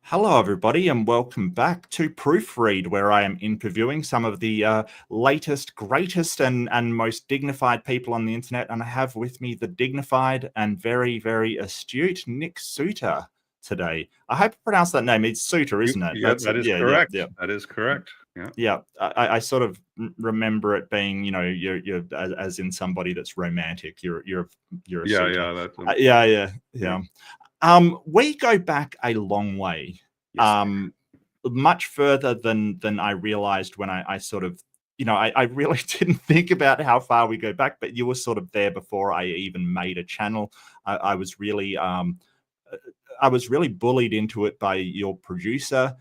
Hello, everybody, and welcome back to Proofread, where I am interviewing some of the latest, greatest, and most dignified people on the internet. And I have with me the dignified and very, very astute Nick Soutter today. I hope I pronounced that name. It's Soutter, isn't it? Yeah, that is correct. Yeah. That is correct. Yeah. Yeah, I sort of remember it being, you're as in somebody that's romantic. You're a Yeah, suitor. yeah, Yeah. We go back a long way, Yes. much further than I realized when I sort of, I really didn't think about how far we go back, but you were sort of there before I even made a channel. I was really, I was really bullied into it by your producer.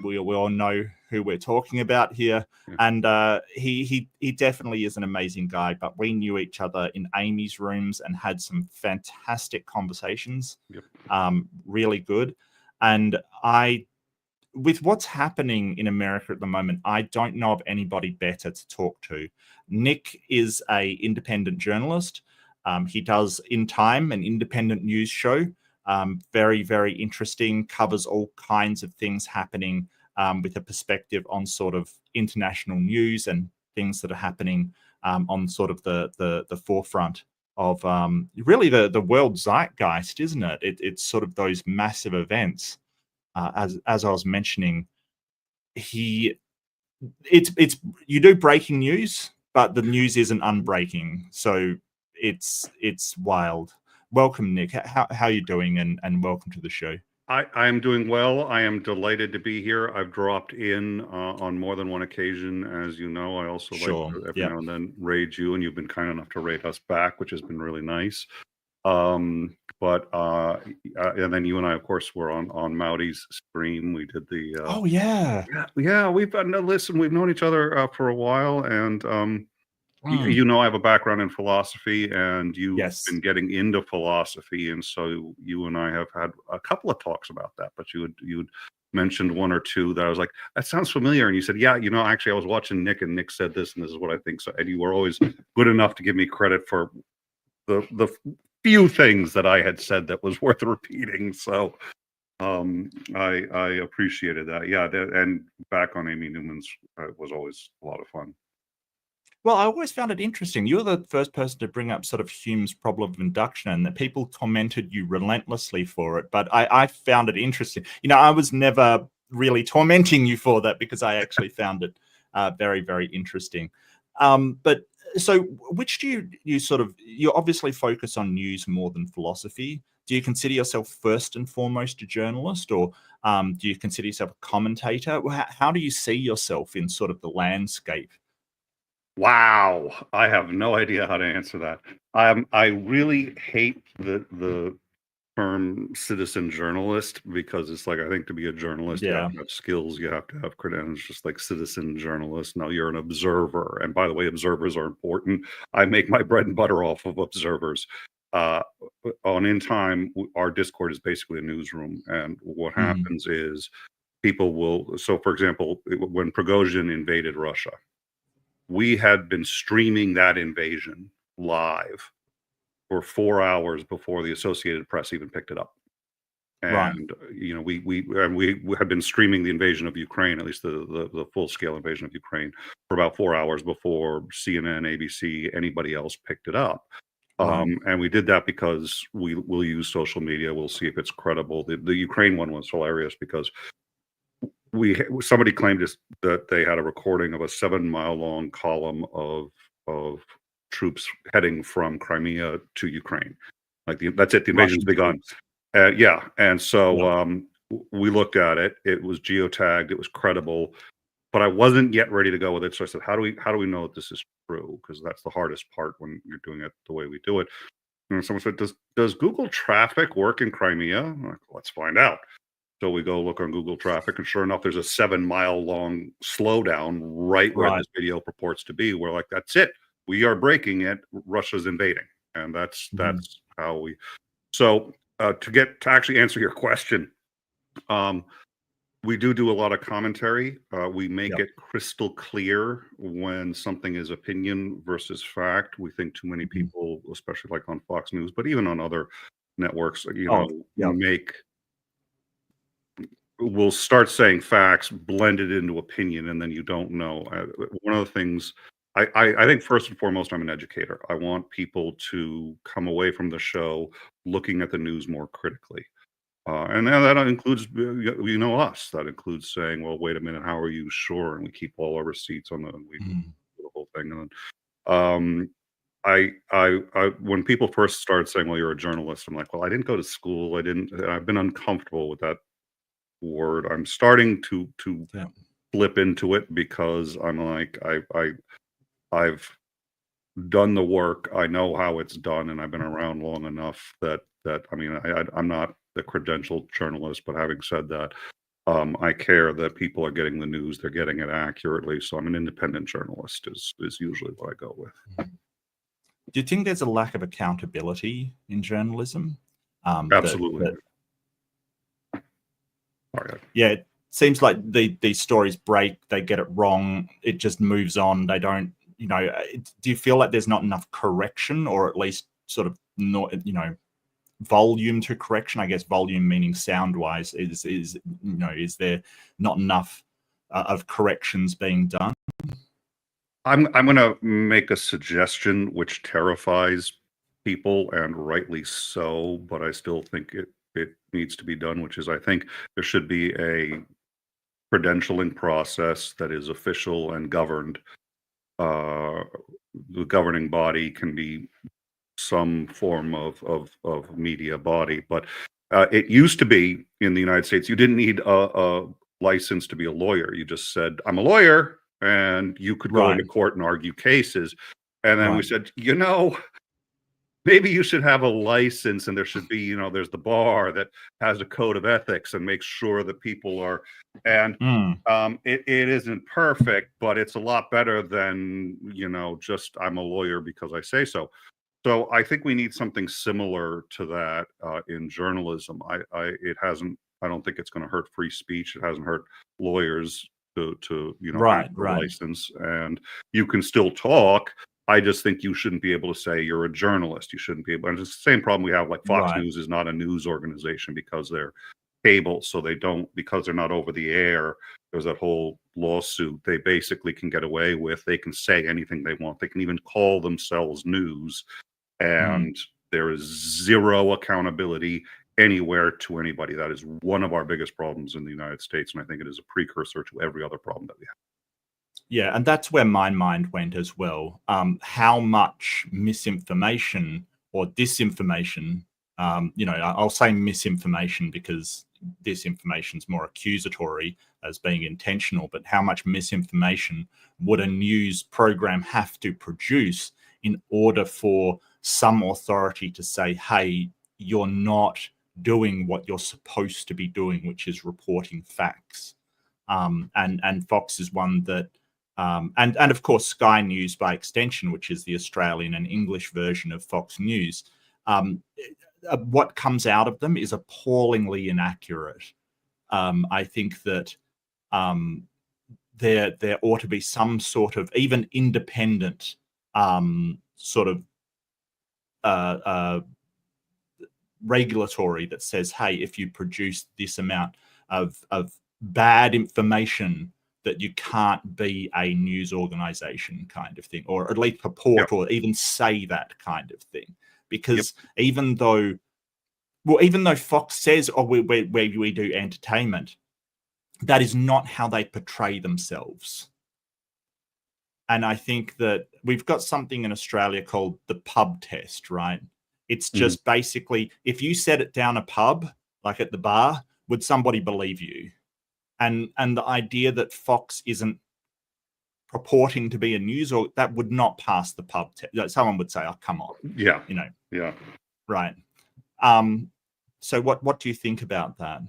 We all know who we're talking about here, Yeah. and he definitely is an amazing guy. But we knew each other in Amy's rooms and had some fantastic conversations. Yep. Really good. And with what's happening in America at the moment, I don't know of anybody better to talk to. Nick is a independent journalist. He does In Time, an independent news show. Very, very interesting, covers all kinds of things happening with a perspective on sort of international news and things that are happening on sort of the forefront of really the world zeitgeist, isn't it? It's sort of those massive events. As I was mentioning, it's you do breaking news, but the news isn't unbreaking, so it's wild. Welcome, Nick. How are you doing? And welcome to the show. I am doing well. I am delighted to be here. I've dropped in on more than one occasion, as you know. I also like to every now and then raid you, and you've been kind enough to raid us back, which has been really nice. And then you and I, of course, were on Maudi's stream. We did the oh yeah. We've listen, we've known each other for a while, and you know, I have a background in philosophy, and you've been getting into philosophy, and so you and I have had a couple of talks about that. But you'd mentioned one or two that I was like, that sounds familiar, and you said, yeah, you know, actually, I was watching Nick, and Nick said this, and this is what I think. So, and you were always good enough to give me credit for the few things that I had said that was worth repeating. So I appreciated that. Yeah, and back on Amy Newman's was always a lot of fun. Well, I always found it interesting. You were the first person to bring up sort of Hume's problem of induction, and that people tormented you relentlessly for it. But I found it interesting. You know, I was never really tormenting you for that because I actually found it very, very interesting. But so which do you sort of, you obviously focus on news more than philosophy. Do you consider yourself first and foremost a journalist, or do you consider yourself a commentator? How do you see yourself in sort of the landscape? Wow, I have no idea how to answer that. I really hate the term citizen journalist, because it's like, I think to be a journalist, you have to have skills, you have to have credentials, just like citizen journalist. No, you're an observer. And by the way, observers are important. I make my bread and butter off of observers. On In Time, our Discord is basically a newsroom. And what happens is people will, so for example, when Prigozhin invaded Russia, we had been streaming that invasion live for 4 hours before the Associated Press even picked it up. And you know, we had been streaming the invasion of Ukraine, at least the full scale invasion of Ukraine, for about 4 hours before CNN, ABC, anybody else picked it up. And we did that because we'll use social media. We'll see if it's credible. The Ukraine one was hilarious because somebody claimed that they had a recording of a 7-mile long column of troops heading from Crimea to Ukraine. Like that's it. The invasion's begun. Yeah, and so we looked at it. It was geotagged. It was credible, but I wasn't yet ready to go with it. So I said, "How do we know that this is true?" Because that's the hardest part when you're doing it the way we do it. And someone said, "Does Google traffic work in Crimea?" I'm like, let's find out. So we go look on Google traffic, and sure enough, there's a 7-mile long slowdown right where this video purports to be. We're like, that's it. We are breaking it. Russia's invading, and that's how we. So to actually answer your question, we do a lot of commentary. We make it crystal clear when something is opinion versus fact. We think too many people, especially like on Fox News, but even on other networks, you know, will start saying facts blended into opinion, and then you don't know. One of the things I think first and foremost, I'm an educator. I want people to come away from the show looking at the news more critically. And then that includes, us. That includes saying, well, wait a minute, how are you sure? And we keep all our receipts on the whole thing. And when people first start saying, well, you're a journalist, I'm like, well, I didn't go to school. I've been uncomfortable with that word. I'm starting to flip into it because I'm like, I've done the work. I know how it's done, and I've been around long enough that I mean, I'm not the credentialed journalist, but having said that, I care that people are getting the news, they're getting it accurately. So I'm an independent journalist is usually what I go with. Do you think there's a lack of accountability in journalism? Absolutely. Yeah, it seems like these stories break, they get it wrong, it just moves on. They don't, do you feel like there's not enough correction, or at least sort of not, volume to correction? I guess volume meaning sound wise. Is there not enough of corrections being done? I'm going to make a suggestion which terrifies people, and rightly so, but I still think it needs to be done, which is I think there should be a credentialing process that is official and governed. The governing body can be some form of media body, but it used to be in the United States, you didn't need a license to be a lawyer. You just said, I'm a lawyer, and you could go into court and argue cases. And then we said, maybe you should have a license, and there should be, there's the bar that has a code of ethics and makes sure that people are, and it isn't perfect, but it's a lot better than, just I'm a lawyer because I say so. So I think we need something similar to that in journalism. I don't think it's going to hurt free speech. It hasn't hurt lawyers to have a license, and you can still talk. I just think you shouldn't be able to say you're a journalist. You shouldn't be able. And it's the same problem we have. Like Fox News is not a news organization because they're cable, so because they're not over the air. There's that whole lawsuit. They basically can get away with. They can say anything they want. They can even call themselves news. And there is zero accountability anywhere to anybody. That is one of our biggest problems in the United States, and I think it is a precursor to every other problem that we have. Yeah, and that's where my mind went as well. How much misinformation or disinformation, I'll say misinformation because disinformation is more accusatory as being intentional, but how much misinformation would a news program have to produce in order for some authority to say, hey, you're not doing what you're supposed to be doing, which is reporting facts. And Fox is one that, and of course, Sky News by extension, which is the Australian and English version of Fox News. What comes out of them is appallingly inaccurate. I think that there ought to be some sort of even independent sort of regulatory that says, hey, if you produce this amount of bad information, that you can't be a news organization kind of thing, or at least purport or even say that kind of thing. Because even though Fox says, oh, we do entertainment, that is not how they portray themselves. And I think that we've got something in Australia called the pub test, right? It's just basically, if you said it down a pub, like at the bar, would somebody believe you? And the idea that Fox isn't purporting to be a news, or that would not pass the pub test. Someone would say, oh, come on. Yeah. Right. So what do you think about that?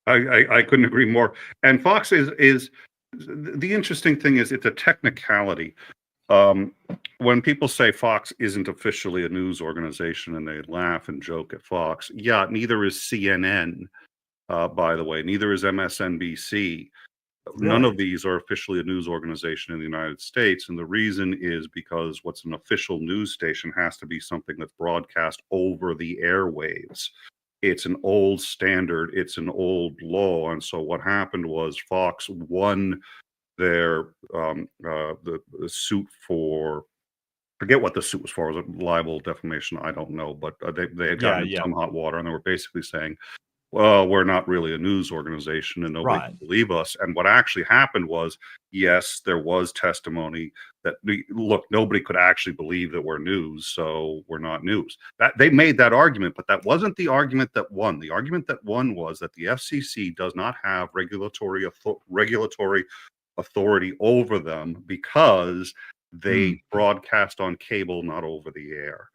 I couldn't agree more. And Fox is the interesting thing is it's a technicality. When people say Fox isn't officially a news organization and they laugh and joke at Fox, neither is CNN, by the way, neither is MSNBC. Really? None of these are officially a news organization in the United States. And the reason is because what's an official news station has to be something that's broadcast over the airwaves. it's an old standard, it's an old law. And so what happened was Fox won their the suit for, forget what the suit was for. Was it libel, defamation? I don't know, but they had gotten in some hot water, and they were basically saying, well, we're not really a news organization and nobody can believe us. And what actually happened was, yes, there was testimony that, look, nobody could actually believe that we're news, so we're not news. That they made that argument, but that wasn't the argument that won. The argument that won was that the FCC does not have regulatory authority over them because they broadcast on cable, not over the air.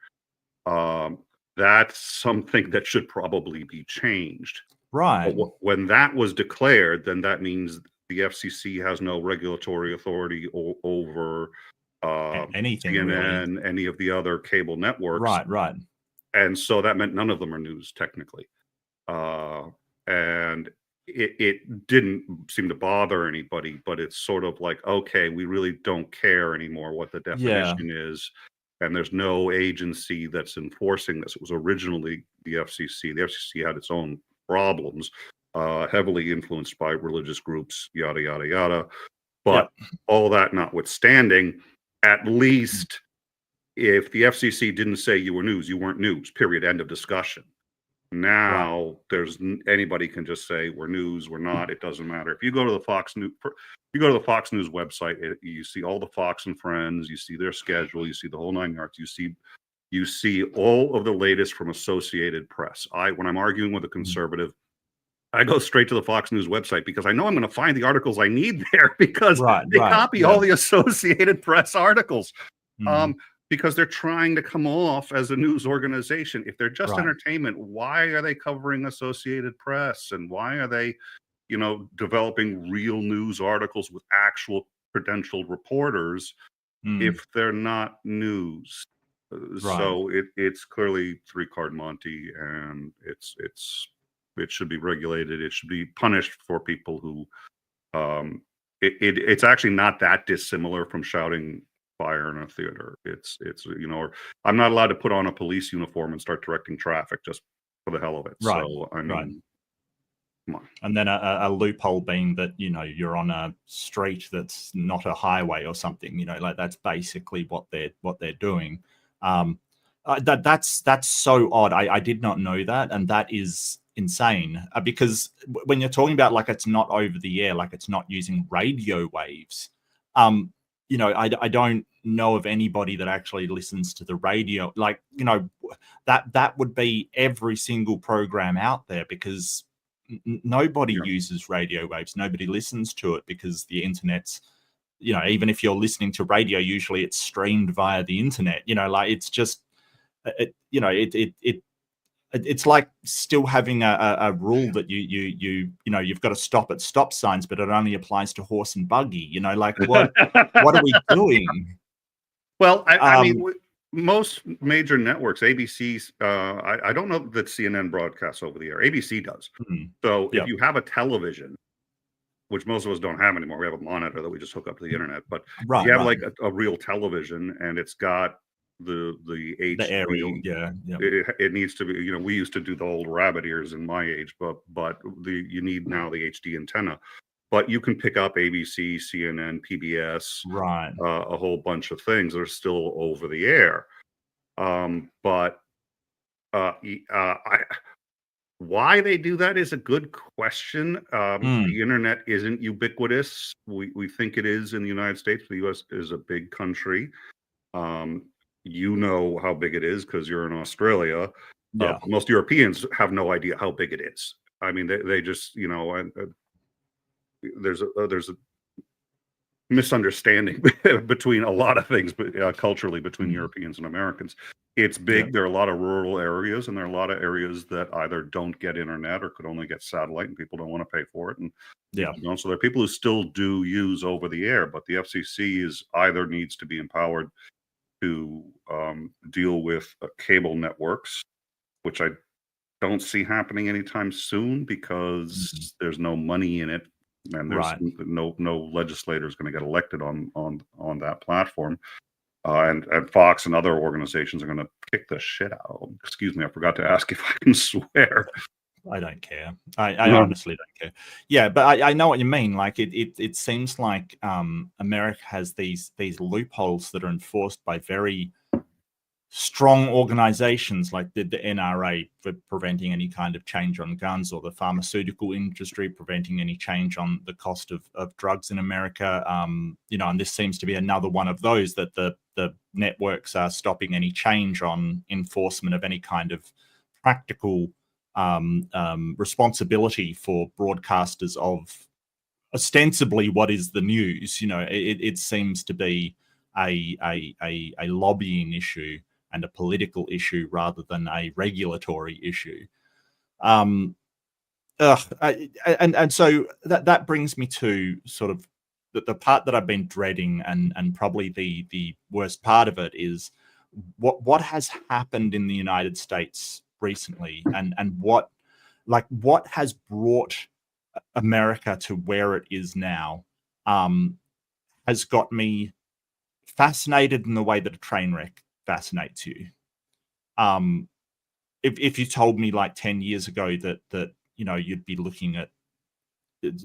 That's something that should probably be changed. Right. But when that was declared, then that means the FCC has no regulatory authority over anything, CNN, really. any of the other cable networks. Right. And so that meant none of them are news, technically. And it didn't seem to bother anybody, but it's sort of like, okay, we really don't care anymore what the definition is. And there's no agency that's enforcing this. It was originally the FCC. The FCC had its own problems, heavily influenced by religious groups, yada, yada, yada. But all that notwithstanding, at least if the FCC didn't say you were news, you weren't news, period, end of discussion. Now there's anybody can just say we're news, we're not. It doesn't matter. If you go to the Fox News, website, you see all the Fox and Friends, you see their schedule, you see the whole 9 yards, you see all of the latest from Associated Press. When I'm arguing with a conservative, I go straight to the Fox News website because I know I'm going to find the articles I need there because they copy all the Associated Press articles. Because they're trying to come off as a news organization. If they're just entertainment, why are they covering Associated Press? And why are they, developing real news articles with actual credentialed reporters if they're not news? So it's clearly three-card Monty, and it should be regulated. It should be punished for people who it's actually not that dissimilar from shouting fire in a theater. It's or I'm not allowed to put on a police uniform and start directing traffic just for the hell of it. So I mean, come on. And then a loophole being that you're on a street that's not a highway or something. Like that's basically what they're doing. That's so odd. I did not know that, and that is insane because when you're talking about like it's not over the air, like it's not using radio waves. I don't know of anybody that actually listens to the radio. Like, that would be every single program out there because nobody uses radio waves. Nobody listens to it because the internet's, even if you're listening to radio, usually it's streamed via the internet. Like it's just, it's like still having a rule that you've got to stop at stop signs, but it only applies to horse and buggy. Like what are we doing? Well, I mean, most major networks, ABC's, I don't know that CNN broadcasts over the air. ABC does. So if you have a television, which most of us don't have anymore, we have a monitor that we just hook up to the internet. But if you have like a real television and it's got the HD, the aerial, it needs to be. We used to do the old rabbit ears in my age, but you need now the HD antenna. But you can pick up ABC, CNN, PBS, a whole bunch of things that are still over the air. Why they do that is a good question. The internet isn't ubiquitous. We think it is in the United States. The U.S. is a big country. You know how big it is because you're in Australia. Most Europeans have no idea how big it is. I mean, they just, there's a misunderstanding between a lot of things, but culturally between Europeans and Americans. It's big. There are a lot of rural areas, and there are a lot of areas that either don't get internet or could only get satellite, and people don't want to pay for it. And so there are people who still do use over the air, but the FCC either needs to be empowered to deal with cable networks, which I don't see happening anytime soon because there's no money in it, and there's no legislator is going to get elected on that platform. And Fox and other organizations are going to kick the shit out. Excuse me, I forgot to ask if I can swear. I don't care. I honestly don't care. Yeah, but I know what you mean. Like it seems like America has these loopholes that are enforced by very strong organizations like the NRA for preventing any kind of change on guns, or the pharmaceutical industry preventing any change on the cost of drugs in America. And this seems to be another one of those, that the networks are stopping any change on enforcement of any kind of practical responsibility for broadcasters of ostensibly what is the news. It seems to be a lobbying issue and a political issue rather than a regulatory issue. And so that brings me to sort of the part that I've been dreading, and probably the worst part of it is what has happened in the United States recently, and what has brought America to where it is now, has got me fascinated in the way that a train wreck fascinates you. If you told me like 10 years ago that you'd be looking at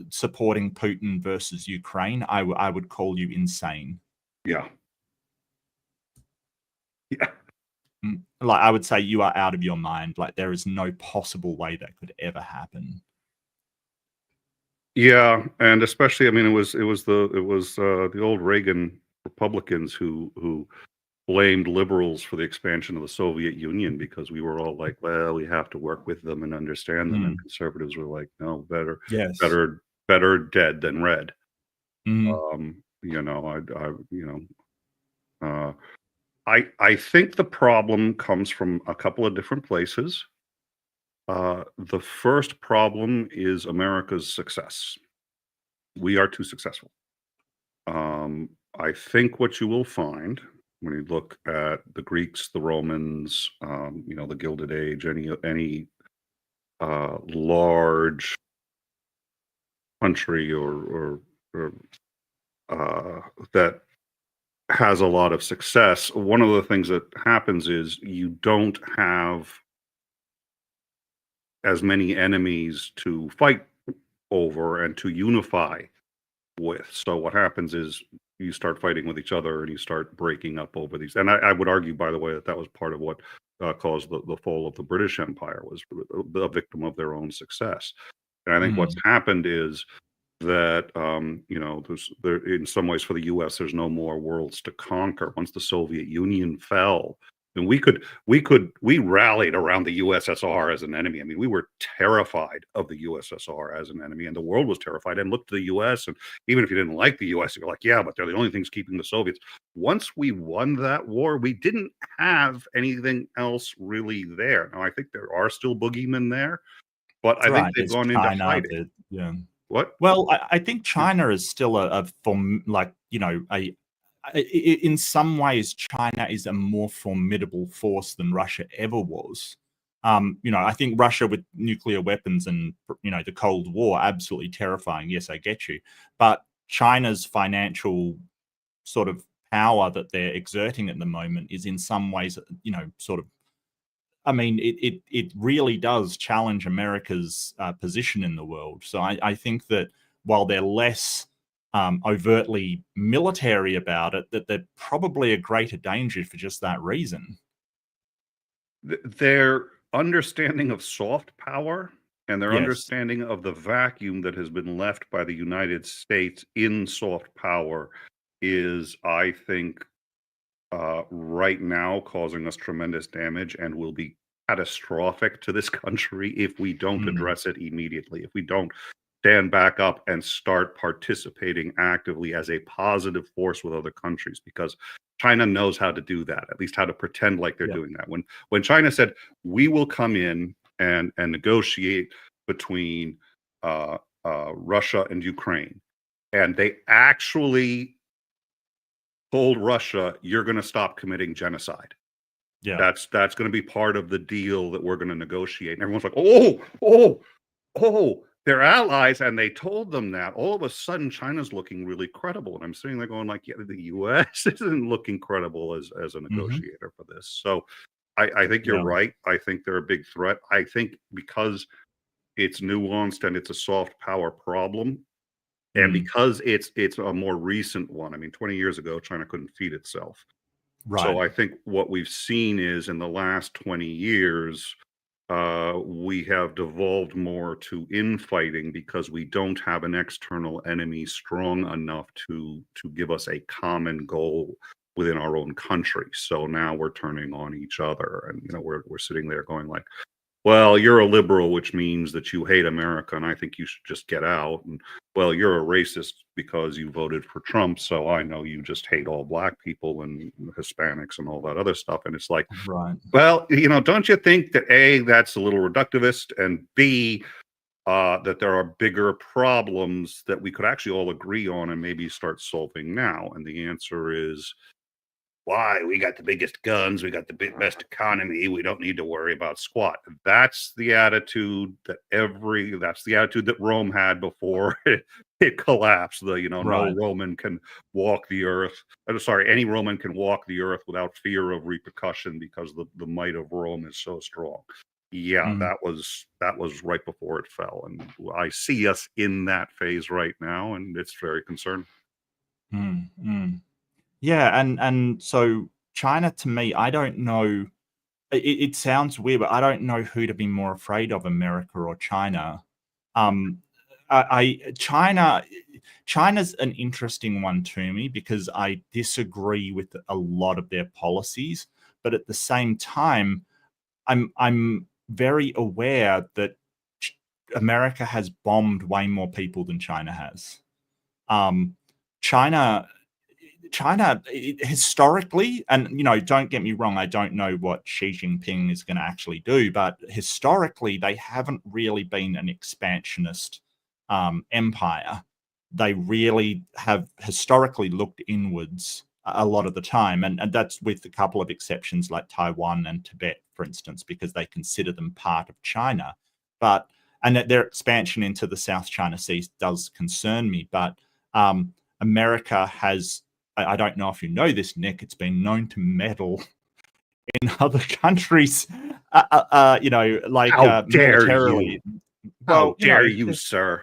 supporting Putin versus Ukraine, I would call you insane. Yeah. Like, I would say you are out of your mind. Like, there is no possible way that could ever happen. Yeah, and especially, I mean, it was the old Reagan Republicans who blamed liberals for the expansion of the Soviet Union, because we were all like, well, we have to work with them and understand them, and conservatives were like, no, better dead than red. I think the problem comes from a couple of different places. The first problem is America's success. We are too successful. I think what you will find when you look at the Greeks, the Romans, the Gilded Age, any large country or that has a lot of success, one of the things that happens is you don't have as many enemies to fight over and to unify with. So what happens is you start fighting with each other, and you start breaking up over these. And I would argue, by the way, that was part of what caused the fall of the British Empire, was a victim of their own success. And I think what's happened is that there in some ways for the U.S. there's no more worlds to conquer. Once the Soviet Union fell, and we rallied around the USSR as an enemy. I mean, we were terrified of the USSR as an enemy, and the world was terrified and looked to the US. And even if you didn't like the US, you're like, yeah, but they're the only things keeping the Soviets. Once we won that war, we didn't have anything else really there. Now, I think there are still boogeymen there, but I think they've gone into hiding. Yeah. What? Well, I think China is still in some ways, China is a more formidable force than Russia ever was. I think Russia with nuclear weapons and, the Cold War, absolutely terrifying. Yes, I get you. But China's financial sort of power that they're exerting at the moment is in some ways, it really does challenge America's position in the world. So I think that while they're less overtly military about it, that they're probably a greater danger for just that reason. Their understanding of soft power and their understanding of the vacuum that has been left by the United States in soft power is, I think, right now causing us tremendous damage, and will be catastrophic to this country if we don't address it immediately, if we don't stand back up and start participating actively as a positive force with other countries, because China knows how to do that, at least how to pretend like they're doing that. When China said, we will come in and negotiate between Russia and Ukraine, and they actually told Russia, you're going to stop committing genocide. Yeah, that's going to be part of the deal that we're going to negotiate. And everyone's like, oh, they're allies, and they told them that. All of a sudden, China's looking really credible, and I'm sitting there going like, yeah, the U.S. isn't looking credible as a negotiator for this. So I think you're Yeah. right. I think they're a big threat. I think because it's nuanced and it's a soft power problem, and because it's a more recent one. I mean, 20 years ago, China couldn't feed itself. So Right. I think what we've seen is in the last 20 years, we have devolved more to infighting because we don't have an external enemy strong enough to give us a common goal within our own country. So now we're turning on each other, and we're sitting there going like, well, you're a liberal, which means that you hate America, and I think you should just get out. And well, you're a racist because you voted for Trump, so I know you just hate all black people and Hispanics and all that other stuff. And it's like, Right. well, don't you think that A, that's a little reductivist, and B, that there are bigger problems that we could actually all agree on and maybe start solving now? And the answer is, why? We got the biggest guns, we got the best economy, we don't need to worry about squat. That's the attitude that Rome had before it collapsed. No Right. Roman can walk the earth. Sorry, any Roman can walk the earth without fear of repercussion because the might of Rome is so strong. Yeah, that was right before it fell, and I see us in that phase right now, and it's very concerning. Yeah, and so China, to me, I don't know. It sounds weird, but I don't know who to be more afraid of, America or China. China's an interesting one to me because I disagree with a lot of their policies, but at the same time, I'm very aware that America has bombed way more people than China has. China historically, and don't get me wrong, I don't know what Xi Jinping is going to actually do, but historically they haven't really been an expansionist empire. They really have historically looked inwards a lot of the time, and that's with a couple of exceptions like Taiwan and Tibet, for instance, because they consider them part of China. And their expansion into the South China Sea does concern me, but America has, I don't know if you know this, Nick, it's been known to meddle in other countries, How dare militarily. you? Well, How dare you, sir?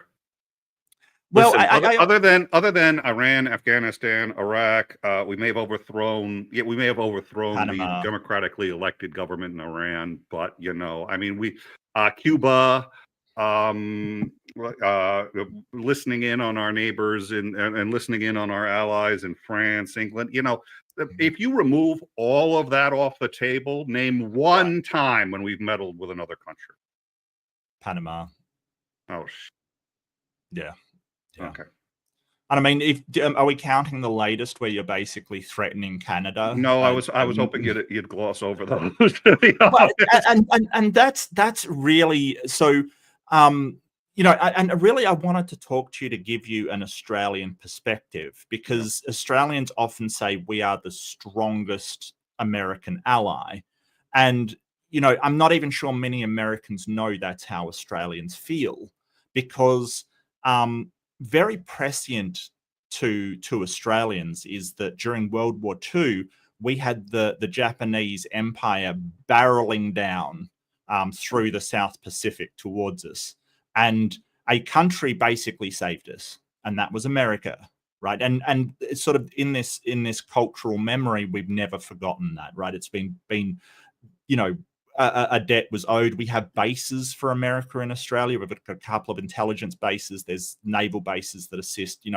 Well, Listen, other than Iran, Afghanistan, Iraq, we may have overthrown Panama. the democratically elected government in Iran, but I mean, Cuba, listening in on our neighbors and listening in on our allies in France, England. If you remove all of that off the table, name one time when we've meddled with another country. Panama. Oh, yeah. Okay. And I mean, are we counting the latest where you're basically threatening Canada? No, I was hoping you'd gloss over those. Well, and that's really so. And really, I wanted to talk to you to give you an Australian perspective, because Australians often say we are the strongest American ally, and I'm not even sure many Americans know that's how Australians feel, because very prescient to Australians is that during World War II, we had the Japanese Empire barreling down through the South Pacific towards us, and a country basically saved us, and that was America, right? And it's sort of in this cultural memory, we've never forgotten that, right? It's been a debt was owed. We have bases for America in Australia. We've got a couple of intelligence bases. There's naval bases that assist.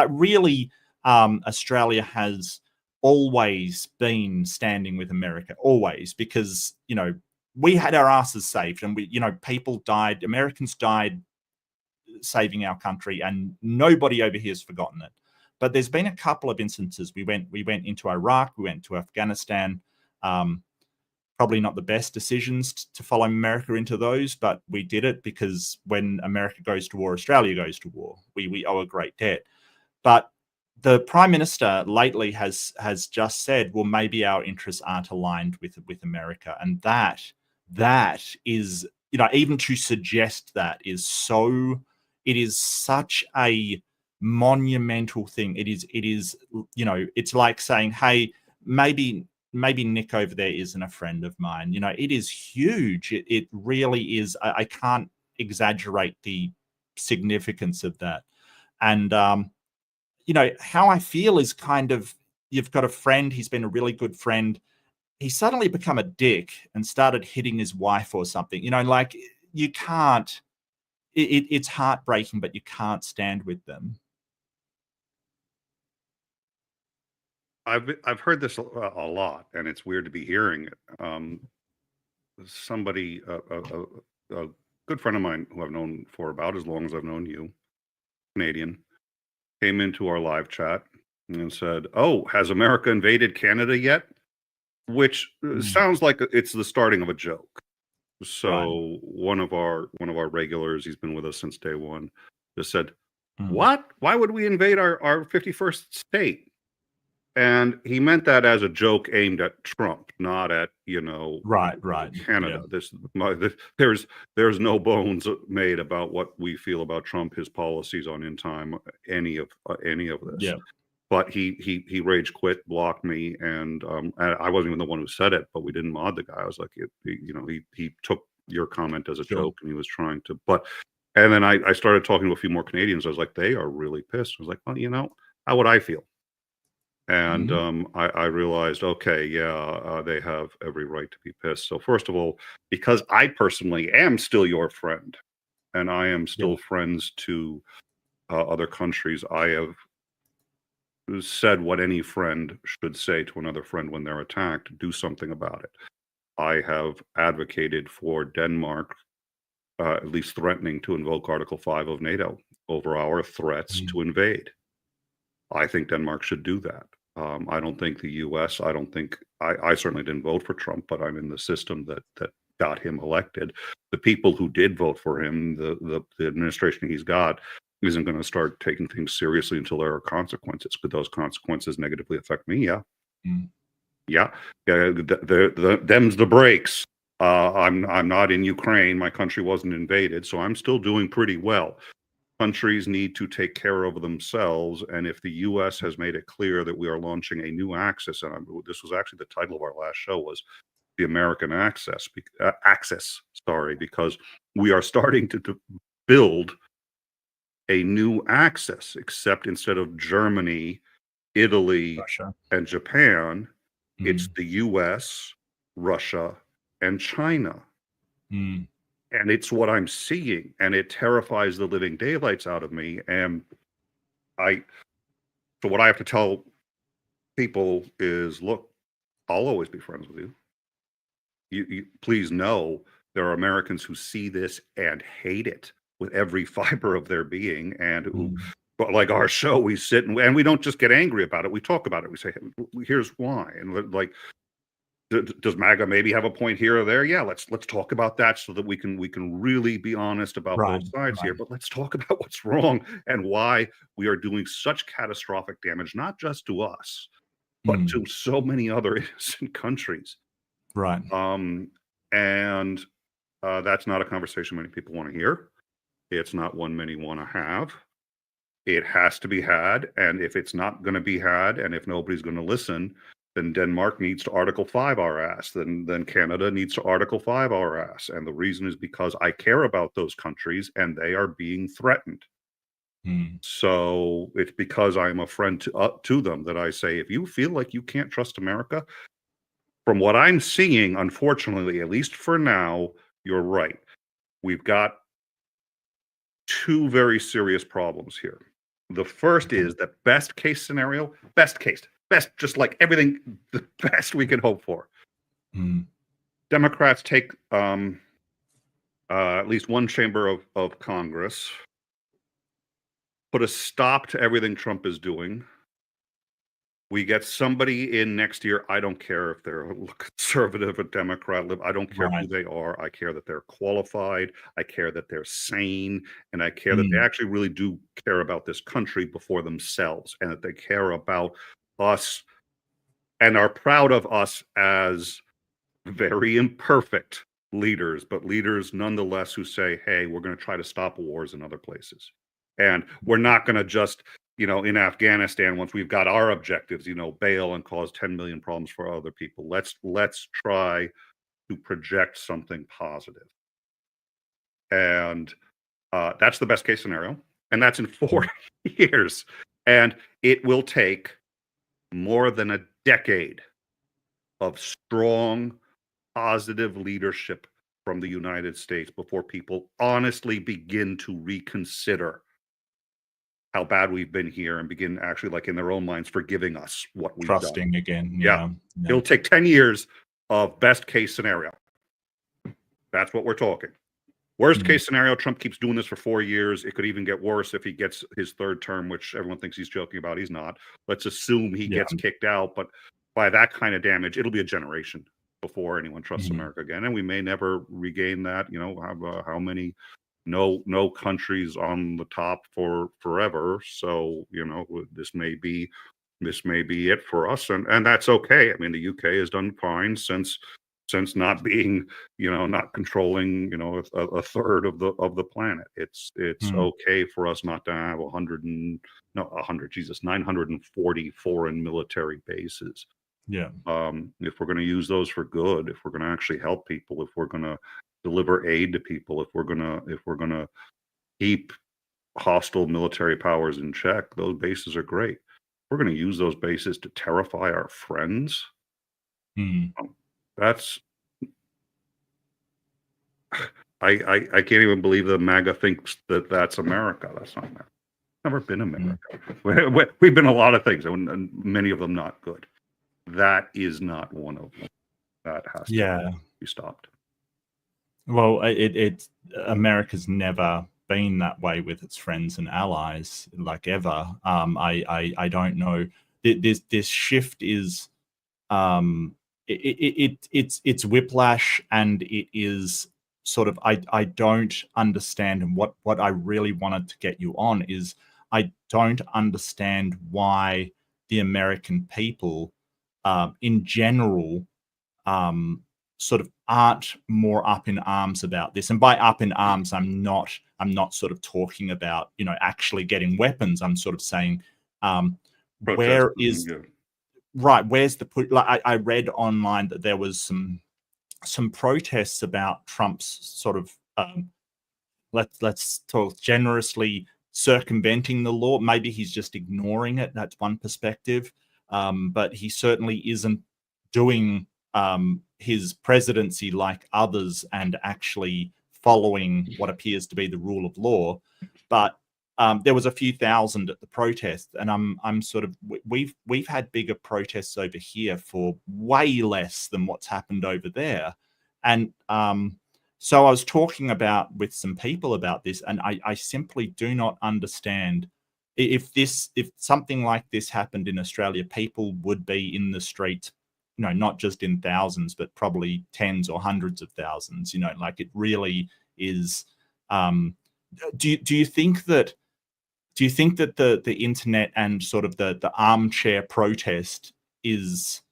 Really, Australia has always been standing with America, always, because we had our asses saved, and people died. Americans died saving our country, and nobody over here has forgotten it. But there's been a couple of instances. We went into Iraq. We went to Afghanistan. Probably not the best decisions to follow America into those, but we did it because when America goes to war, Australia goes to war. We owe a great debt. But the Prime Minister lately has just said, well, maybe our interests aren't aligned with America. And that is even to suggest that is it is such a monumental thing. It is, it's like saying, hey, maybe Nick over there isn't a friend of mine. It is huge. It really is. I can't exaggerate the significance of that. And, how I feel is kind of, you've got a friend, he's been a really good friend. He's suddenly become a dick and started hitting his wife or something. Like, you can't, it's heartbreaking, but you can't stand with them. I've heard this a lot, and it's weird to be hearing it. Somebody, a good friend of mine who I've known for about as long as I've known you, Canadian, came into our live chat and said, "Oh, has America invaded Canada yet?" Which sounds like it's the starting of a joke. So Right. one of our regulars, he's been with us since day one, just said, "What? Why would we invade our 51st state?" And he meant that as a joke aimed at Trump, not at Right. Canada. Yeah. There's no bones made about what we feel about Trump, his policies on in time, any of this. Yeah. But he rage quit, blocked me, and I wasn't even the one who said it, but we didn't mod the guy. I was like, he took your comment as a joke, and he was trying to. And then I started talking to a few more Canadians. I was like, they are really pissed. I was like, well, how would I feel? And I realized, okay, yeah, they have every right to be pissed. So first of all, because I personally am still your friend, and I am still friends to other countries, I have said what any friend should say to another friend when they're attacked: do something about it. I have advocated for Denmark at least threatening to invoke Article 5 of NATO over our threats to invade. I think Denmark should do that. I don't think the U.S., I certainly didn't vote for Trump, but I'm in the system that got him elected. The people who did vote for him, the administration he's got, isn't going to start taking things seriously until there are consequences. Could those consequences negatively affect me? Yeah. Yeah. Them's the breaks. I'm not in Ukraine. My country wasn't invaded, so I'm still doing pretty well. Countries need to take care of themselves, and if the U.S. has made it clear that we are launching a new axis, and this was actually the title of our last show, was the American axis, because we are starting to build a new axis, except instead of Germany, Italy, Russia, and Japan, it's the U.S., Russia, and China. And it's what I'm seeing, and it terrifies the living daylights out of me. And so what I have to tell people is, look, I'll always be friends with you. You please know there are Americans who see this and hate it with every fiber of their being, and who, but like our show, we sit and we don't just get angry about it. We talk about it. We say, here's why, and like, does MAGA maybe have a point here or there? Yeah, let's talk about that so that we can really be honest about both sides here. But let's talk about what's wrong and why we are doing such catastrophic damage, not just to us, but to so many other innocent countries. Right. And that's not a conversation many people want to hear. It's not one many want to have. It has to be had, and if it's not going to be had, and if nobody's going to listen, then Denmark needs to Article 5 our ass. Then Canada needs to Article 5 our ass. And the reason is because I care about those countries, and they are being threatened. So it's because I'm a friend to them that I say, if you feel like you can't trust America, from what I'm seeing, unfortunately, at least for now, you're right. We've got two very serious problems here. The first is that best case scenario, best, just like everything, the best we can hope for. Democrats take at least one chamber of Congress, put a stop to everything Trump is doing. We get somebody in next year. I don't care if they're a conservative, a Democrat, I don't care who they are. I care that they're qualified. I care that they're sane. And I care that they actually really do care about this country before themselves, and that they care about us and are proud of us as very imperfect leaders, but leaders nonetheless who say, hey, we're going to try to stop wars in other places. And we're not going to just, in Afghanistan, once we've got our objectives, bail and cause 10 million problems for other people. Let's try to project something positive. And that's the best case scenario. And that's in 4 years. And it will take more than a decade of strong, positive leadership from the United States before people honestly begin to reconsider how bad we've been here and begin actually, like in their own minds, forgiving us what we've Trusting done. again. Yeah. Yeah. It'll take 10 years of best case scenario. That's what we're talking. Worst case scenario, Trump keeps doing this for 4 years. It could even get worse if he gets his third term, which everyone thinks he's joking about. He's not. Let's assume he gets kicked out. But by that kind of damage, it'll be a generation before anyone trusts America again. And we may never regain that. How many no countries on the top for forever. So, this may be it for us. And that's okay. I mean, the UK has done fine since not being, not controlling, a third of the planet. It's okay for us not to have 940 foreign military bases. Yeah. If we're going to use those for good, if we're going to actually help people, if we're going to deliver aid to people, if we're going to keep hostile military powers in check, those bases are great. We're going to use those bases to terrify our friends. That's I can't even believe that MAGA thinks that that's America. That's not America. Never been America. We've been a lot of things, and many of them not good. That is not one of them. That has to be stopped. Well, America's never been that way with its friends and allies, like ever. I don't know. This shift is it's whiplash, and it is sort of I don't understand. And what I really wanted to get you on is I don't understand why the American people in general sort of aren't more up in arms about this. And by up in arms, I'm not sort of talking about, actually getting weapons. I'm sort of saying where's the put? Like I read online that there was some protests about Trump's sort of let's talk generously circumventing the law. Maybe he's just ignoring it. That's one perspective. But he certainly isn't doing his presidency like others and actually following what appears to be the rule of law. But there was a few thousand at the protest, and I'm sort of we've had bigger protests over here for way less than what's happened over there. And so I was talking with some people about this, and I simply do not understand if something like this happened in Australia, people would be in the streets, not just in thousands, but probably tens or hundreds of thousands. Like it really is. Do you think that the internet and sort of the armchair protest is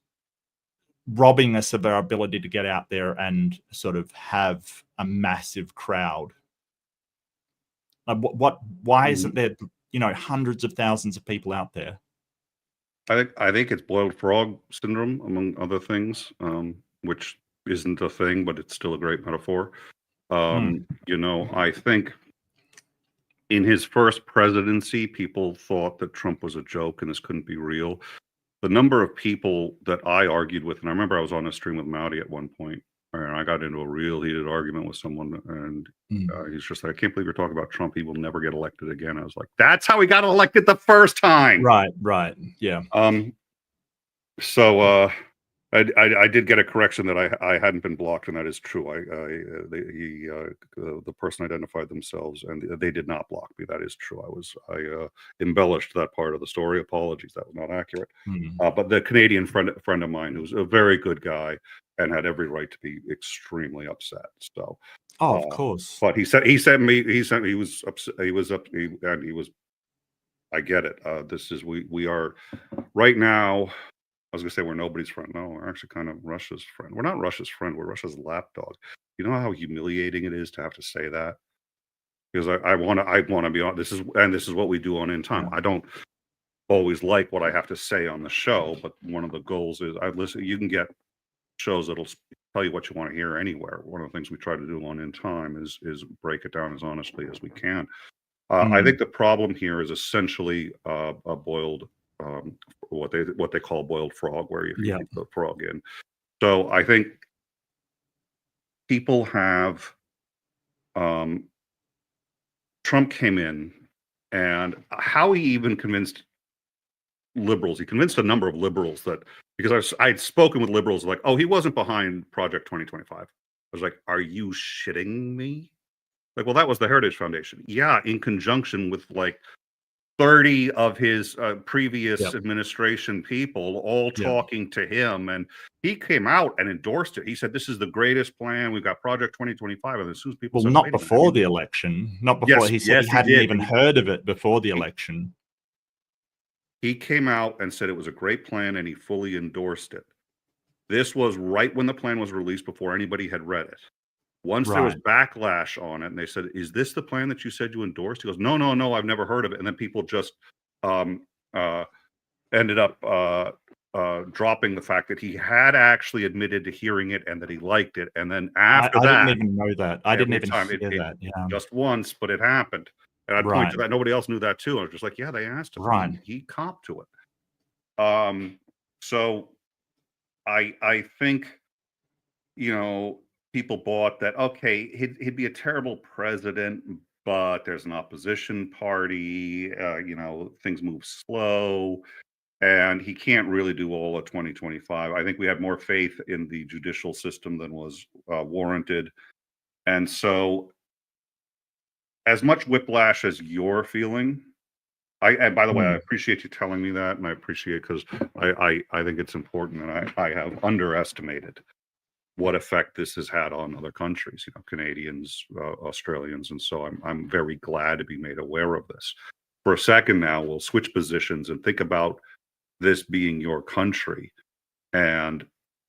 robbing us of our ability to get out there and sort of have a massive crowd? Why isn't there hundreds of thousands of people out there? I think it's boiled frog syndrome, among other things, which isn't a thing, but it's still a great metaphor. I think in his first presidency, people thought that Trump was a joke and this couldn't be real. The number of people that I argued with, and I remember I was on a stream with Maudi at one point, and I got into a real heated argument with someone, and he's just like, I can't believe you're talking about Trump. He will never get elected again. I was like, that's how he got elected the first time. Right. Yeah. So I did get a correction that I hadn't been blocked, and that is true. The person identified themselves, and they did not block me. That is true. I embellished that part of the story. Apologies, that was not accurate. But the Canadian friend of mine, who's a very good guy and had every right to be extremely upset. So, of course. But he was upset. He was. I get it. We are right now. I was going to say we're nobody's friend. No, we're actually kind of Russia's friend. We're not Russia's friend. We're Russia's lapdog. You know how humiliating it is to have to say that? Because I want to be on, this is what we do on In Time. Yeah. I don't always like what I have to say on the show, but one of the goals is you can get shows that'll tell you what you want to hear anywhere. One of the things we try to do on In Time is break it down as honestly as we can. I think the problem here is essentially a boiled, what they call boiled frog, where you feed the frog in. So I think people have, Trump came in, and how he even convinced liberals, he convinced a number of liberals that, because I'd spoken with liberals like, oh, he wasn't behind Project 2025. I was like, are you shitting me? Like, well, that was the Heritage Foundation. Yeah, in conjunction with like 30 of his previous administration people all talking to him, and he came out and endorsed it. He said, this is the greatest plan. We've got Project 2025. And as soon as people well, not before the election, not before, he said he hadn't even heard of it before the election. He came out and said it was a great plan, and he fully endorsed it. This was right when the plan was released, before anybody had read it. Once there was backlash on it, and they said, is this the plan that you said you endorsed? He goes, no, I've never heard of it. And then people just ended up dropping the fact that he had actually admitted to hearing it and that he liked it. And then after that, I didn't even know that. I didn't even hear that. Yeah. Just once, but it happened. And I'd point to that. Nobody else knew that too. I was just like, yeah, they asked him. He copped to it. So I think, people bought that, okay, he'd be a terrible president, but there's an opposition party, things move slow, and he can't really do all of 2025. I think we had more faith in the judicial system than was warranted. And so, as much whiplash as you're feeling, and by the way, I appreciate you telling me that, and I appreciate, because I think it's important, and I have underestimated what effect this has had on other countries, Canadians, Australians, and so I'm very glad to be made aware of this. For a second now, we'll switch positions and think about this being your country, and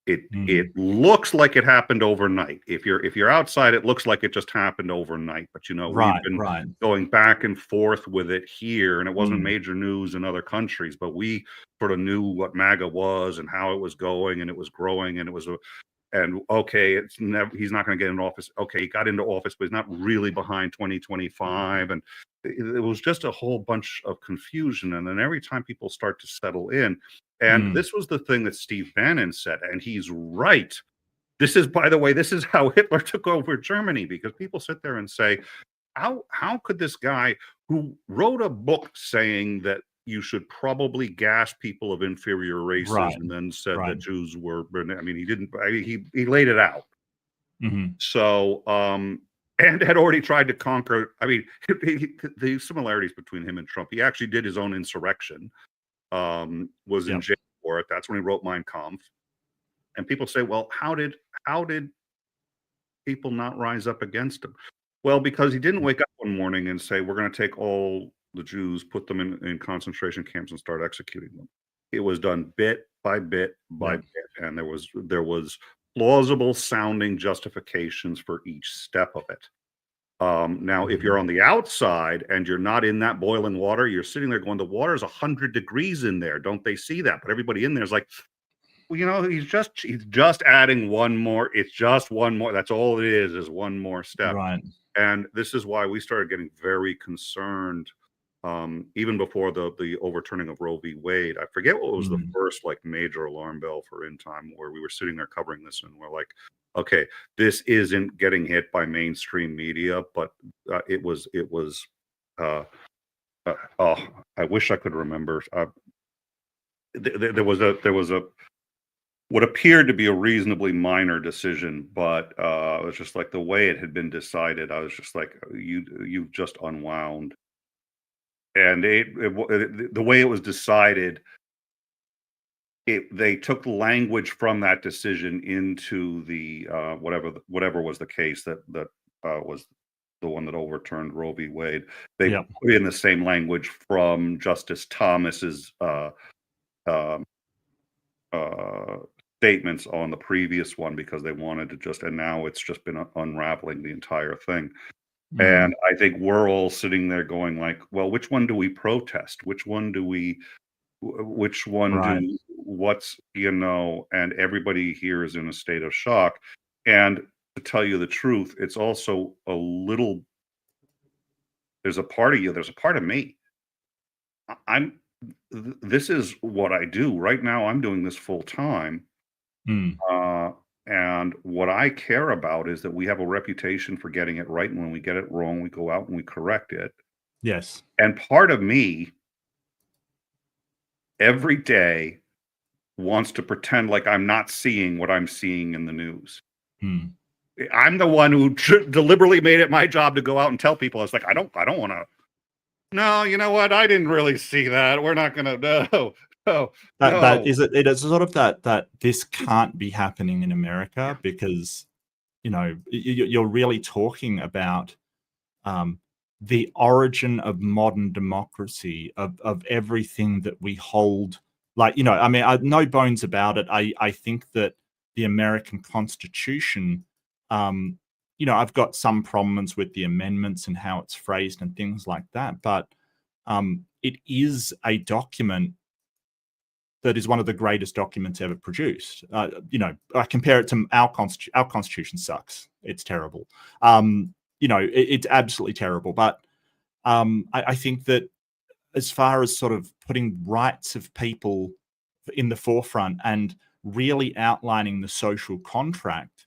it looks like it happened overnight. If you're outside, it looks like it just happened overnight. But we've been going back and forth with it here, and it wasn't major news in other countries, but we sort of knew what MAGA was and how it was going, and it was growing, and it was okay, he's not going to get into office. Okay, he got into office, but he's not really behind 2025. And it was just a whole bunch of confusion. And then every time people start to settle in, and this was the thing that Steve Bannon said, and he's right. This is, by the way, this is how Hitler took over Germany, because people sit there and say, how could this guy who wrote a book saying that you should probably gas people of inferior races, and then said that Jews were, he laid it out. So, and had already tried to conquer, the similarities between him and Trump, he actually did his own insurrection, was in jail for it. That's when he wrote Mein Kampf. And people say, well, how did people not rise up against him? Well, because he didn't wake up one morning and say, we're going to take all the Jews, put them in concentration camps, and start executing them. It was done bit by bit by bit, and there was plausible sounding justifications for each step of it. Now, if you're on the outside and you're not in that boiling water, you're sitting there going, the water's 100 degrees in there. Don't they see that? But everybody in there is like, well, he's just adding one more. It's just one more. That's all it is one more step. Right. And this is why we started getting very concerned. Even before the overturning of Roe v. Wade, I forget what was the first major alarm bell for In Time, where we were sitting there covering this, and we're like, okay, this isn't getting hit by mainstream media, but it was. I wish I could remember. There was a what appeared to be a reasonably minor decision, but it was just like the way it had been decided. I was just like, you've just unwound. And the way it was decided, they took language from that decision into the whatever was the case that was the one that overturned Roe v. Wade. They put in the same language from Justice Thomas's statements on the previous one because they wanted to just, and now it's just been unraveling the entire thing. And I think we're all sitting there going like, well, which one do we protest? Which one do we, which one Right. do, what's, and everybody here is in a state of shock. And to tell you the truth, it's also a little, there's a part of you, there's a part of me. This is what I do right now. I'm doing this full time. And what I care about is that we have a reputation for getting it right. And when we get it wrong, we go out and we correct it. Yes. And part of me every day wants to pretend like I'm not seeing what I'm seeing in the news. I'm the one who deliberately made it my job to go out and tell people. I was like, I don't want to. No, you know what? I didn't really see that. We're not going to. No. That is it. It is sort of that this can't be happening in America because, you're really talking about the origin of modern democracy, of everything that we hold. Like, I mean, no bones about it. I think that the American Constitution, I've got some problems with the amendments and how it's phrased and things like that, but it is a document that is one of the greatest documents ever produced. I compare it to our constitution. Our constitution sucks. It's terrible. It's absolutely terrible. But I think that as far as sort of putting rights of people in the forefront and really outlining the social contract,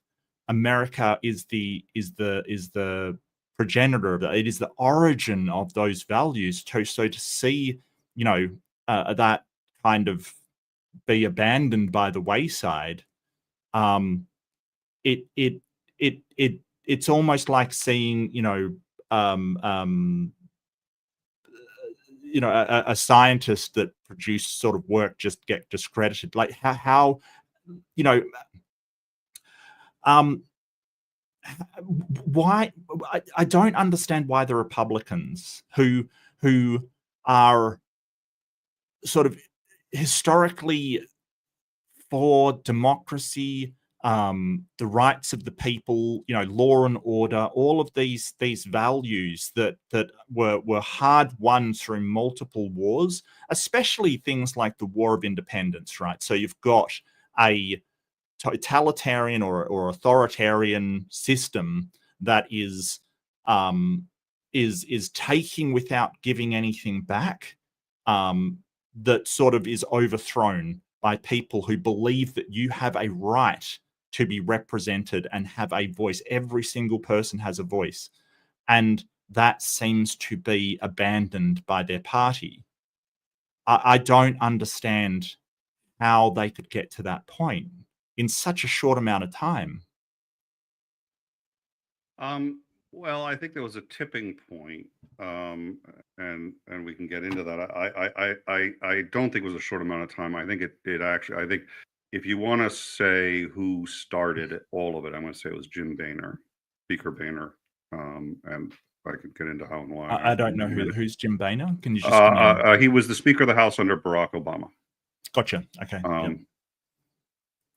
America is the progenitor of that. It is the origin of those values. So to see, that kind of be abandoned by the wayside, it's almost like seeing a scientist that produced sort of work just get discredited. Like how why I don't understand why the Republicans who are sort of historically for democracy, the rights of the people, law and order, all of these values that were hard won through multiple wars, especially things like the War of Independence, right? So you've got a totalitarian or authoritarian system that is taking without giving anything back, that sort of is overthrown by people who believe that you have a right to be represented and have a voice. Every single person has a voice. And that seems to be abandoned by their party. I don't understand how they could get to that point in such a short amount of time. Well, I think there was a tipping point, and we can get into that. I don't think it was a short amount of time. I think it actually. I think if you want to say who started all of it, I'm going to say it was Jim Boehner, Speaker Boehner, and I could get into how and why. I don't know who's Jim Boehner. Can you just? He was the Speaker of the House under Barack Obama. Gotcha. Okay. Yep.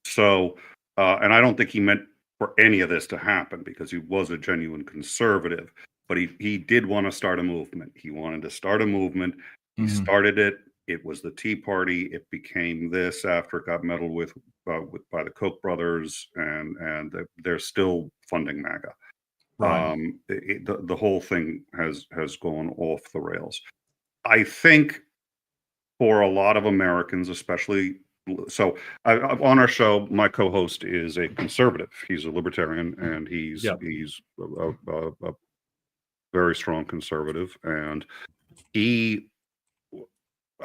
So, and I don't think he meant for any of this to happen because he was a genuine conservative, but he did want to start a movement. He wanted to start a movement. He started it. It was the Tea Party. It became this after it got meddled with by the Koch brothers, and they're still funding MAGA. Right. The whole thing has gone off the rails. I think for a lot of Americans, especially. So on our show, my co-host is a conservative. He's a libertarian, and he's a very strong conservative. And I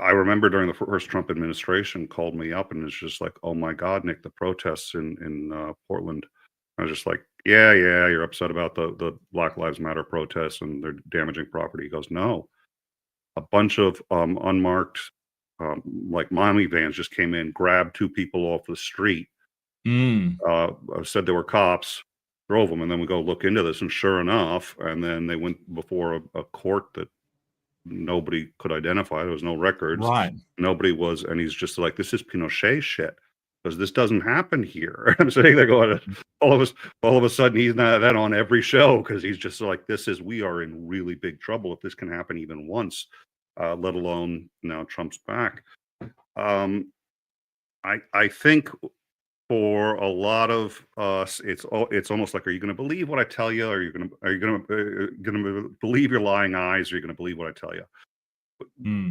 remember during the first Trump administration, called me up and was just like, "Oh my God, Nick, the protests in Portland." I was just like, "Yeah, you're upset about the Black Lives Matter protests and they're damaging property." He goes, "No, a bunch of unmarked." Like mommy vans just came in, grabbed two people off the street, said they were cops, drove them, and then we go look into this, and sure enough, and then they went before a court that nobody could identify. There was no records. Right. Nobody was, and he's just like, "This is Pinochet shit." because this doesn't happen here. I'm sitting there going, all of a sudden he's not that on every show because he's just like, we are in really big trouble if this can happen even once, let alone now Trump's back. I think for a lot of us, it's almost like, are you going to believe what I tell you? Are you going to believe your lying eyes? Or are you going to believe what I tell you?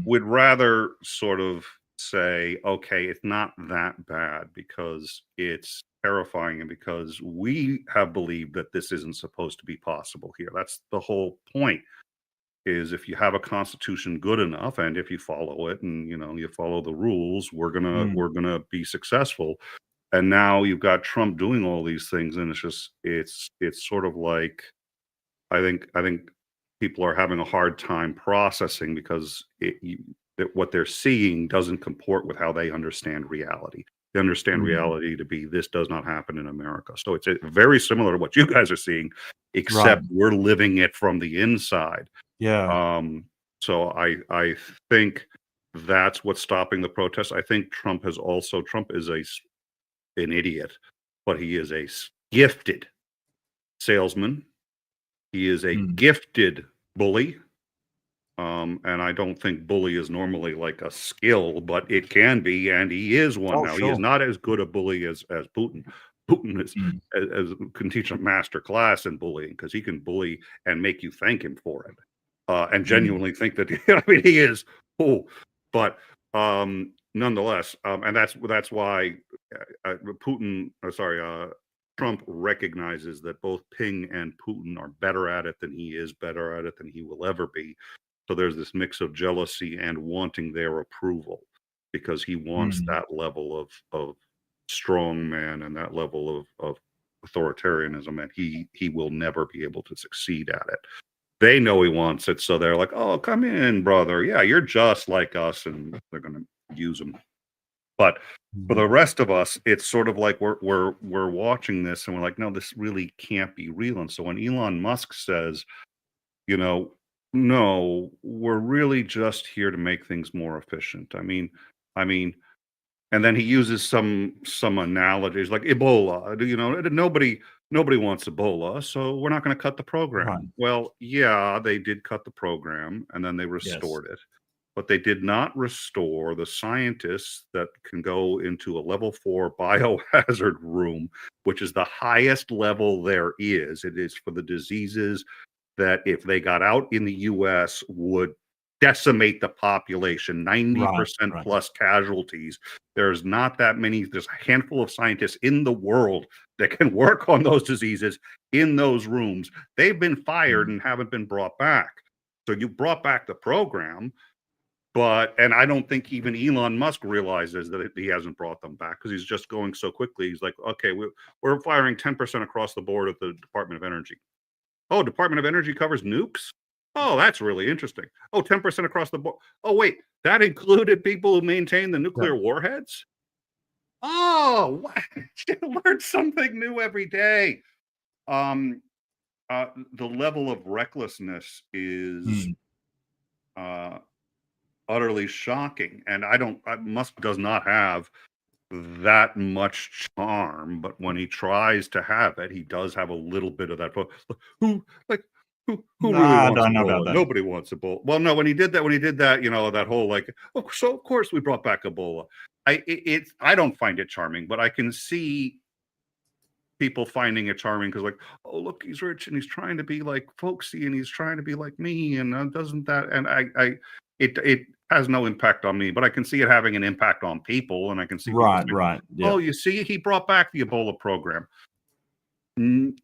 Would rather sort of say, okay, it's not that bad because it's terrifying and because we have believed that this isn't supposed to be possible here. That's the whole point. Is if you have a constitution good enough and if you follow it and you follow the rules, we're gonna be successful. And now you've got Trump doing all these things, and it's sort of like I think people are having a hard time processing because that what they're seeing doesn't comport with how they understand reality. They understand reality to be this does not happen in America. So it's very similar to what you guys are seeing, except we're living it from the inside. Yeah. So I think that's what's stopping the protests. I think Trump is an idiot, but he is a gifted salesman. He is a gifted bully. And I don't think bully is normally like a skill, but it can be, and he is one now. Sure. He is not as good a bully as Putin. Putin is can teach a master class in bullying because he can bully and make you thank him for it. And genuinely think that he is but nonetheless, and that's why Trump recognizes that both Ping and Putin are better at it than he is, better at it than he will ever be. So there's this mix of jealousy and wanting their approval because he wants that level of strong man and that level of authoritarianism, and he will never be able to succeed at it. They know he wants it, so they're like, "Oh, come in, brother. Yeah, you're just like us," and they're going to use him. But for the rest of us, it's sort of like we're watching this, and we're like, "No, this really can't be real." And so when Elon Musk says, "No, we're really just here to make things more efficient," I mean, and then he uses some analogies like Ebola. Nobody wants Ebola, so we're not going to cut the program. Right. Well, yeah, they did cut the program and then they restored it. But they did not restore the scientists that can go into a level 4 biohazard room, which is the highest level there is. It is for the diseases that if they got out in the US would decimate the population, 90% plus casualties. There's not that many. There's a handful of scientists in the world that can work on those diseases in those rooms. They've been fired and haven't been brought back. So you brought back the program, and I don't think even Elon Musk realizes that he hasn't brought them back because he's just going so quickly. He's like, okay, we're firing 10% across the board at the Department of Energy. Oh, Department of Energy covers nukes? Oh, that's really interesting. Oh, 10% across the board. Oh, wait, that included people who maintain the nuclear warheads? Oh, what? You learn something new every day. The level of recklessness is utterly shocking. And Musk does not have that much charm, but when he tries to have it, he does have a little bit of that. Who really wants Ebola? Nobody wants Ebola. Well, no, when he did that, that whole so of course we brought back Ebola. I don't find it charming, but I can see people finding it charming because oh, look, he's rich and he's trying to be like folksy and he's trying to be like me, and doesn't that, and it has no impact on me, but I can see it having an impact on people, and I can see right. Yeah. Oh, you see, he brought back the Ebola program.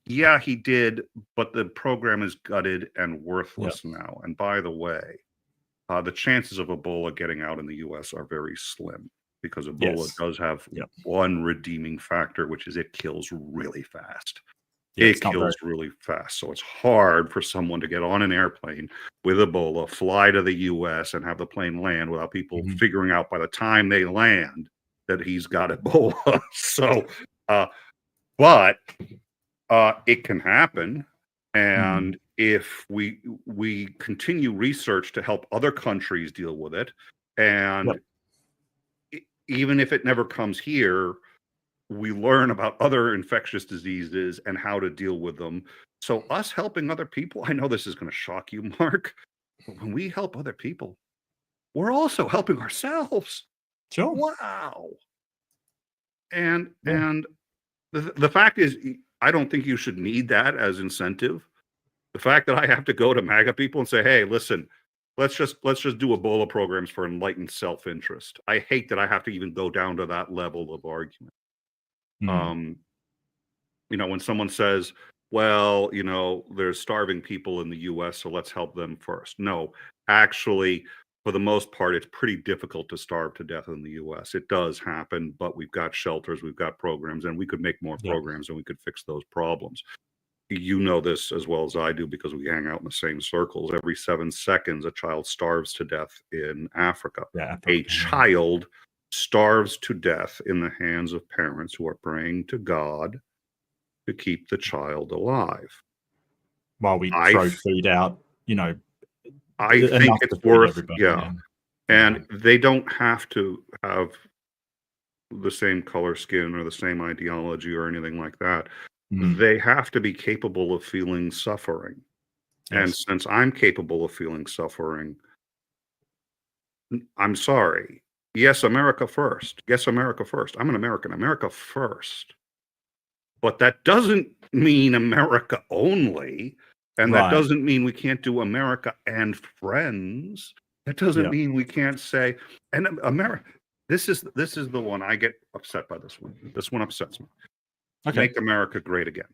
Yeah, he did, but the program is gutted and worthless now. And by the way, the chances of Ebola getting out in the U.S. are very slim because Ebola does have one redeeming factor, which is it kills really fast. It kills really fast. So it's hard for someone to get on an airplane with Ebola, fly to the U.S. and have the plane land without people figuring out by the time they land that he's got Ebola. So, but it can happen. And if we continue research to help other countries deal with it, and even if it never comes here, we learn about other infectious diseases and how to deal with them. So us helping other people, I know this is going to shock you, Mark, but when we help other people, we're also helping ourselves. Sure. Wow. And the fact is, I don't think you should need that as incentive. The fact that I have to go to MAGA people and say, hey, listen, let's just do Ebola programs for enlightened self-interest. I hate that I have to even go down to that level of argument. When someone says, well, there's starving people in the US, so let's help them first. No, actually, for the most part, it's pretty difficult to starve to death in the US. It does happen, but we've got shelters, we've got programs, and we could make more programs and we could fix those problems. You know this as well as I do because we hang out in the same circles. Every 7 seconds, a child starves to death in Africa. A child starves to death in the hands of parents who are praying to God to keep the child alive. While we throw food out, I think it's worth, and they don't have to have the same color skin or the same ideology or anything like that. They have to be capable of feeling suffering. And since I'm capable of feeling suffering, I'm sorry. Yes, America first. Yes, America first. I'm an American. America first. But that doesn't mean America only. And that doesn't mean we can't do America and friends. That doesn't mean we can't say, and America, this is the one I get upset by. This one. This one upsets me. Make America great again.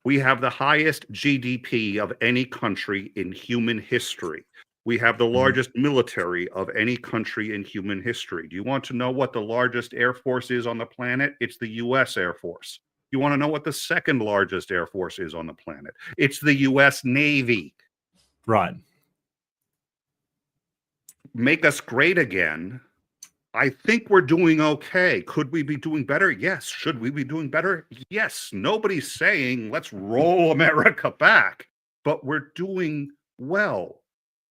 We have the highest GDP of any country in human history. We have the largest military of any country in human history. Do you want to know what the largest air force is on the planet? It's the US Air Force. You want to know what the second largest air force is on the planet? It's the US Navy. Right. Make us great again. I think we're doing okay. Could we be doing better? Yes. Should we be doing better? Yes. Nobody's saying let's roll America back, but we're doing well.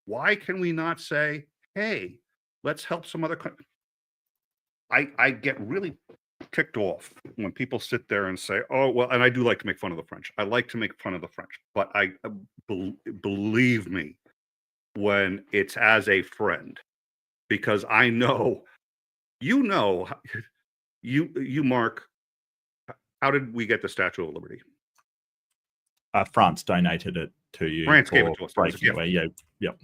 Why can we not say, hey, let's help some other country? I get really ticked off when people sit there and say, oh, well, and I do like to make fun of the French. I like to make fun of the French, but I believe me when it's as a friend, because I know, you, Mark, how did we get the Statue of Liberty? France donated it to you. France gave it to us. Yep.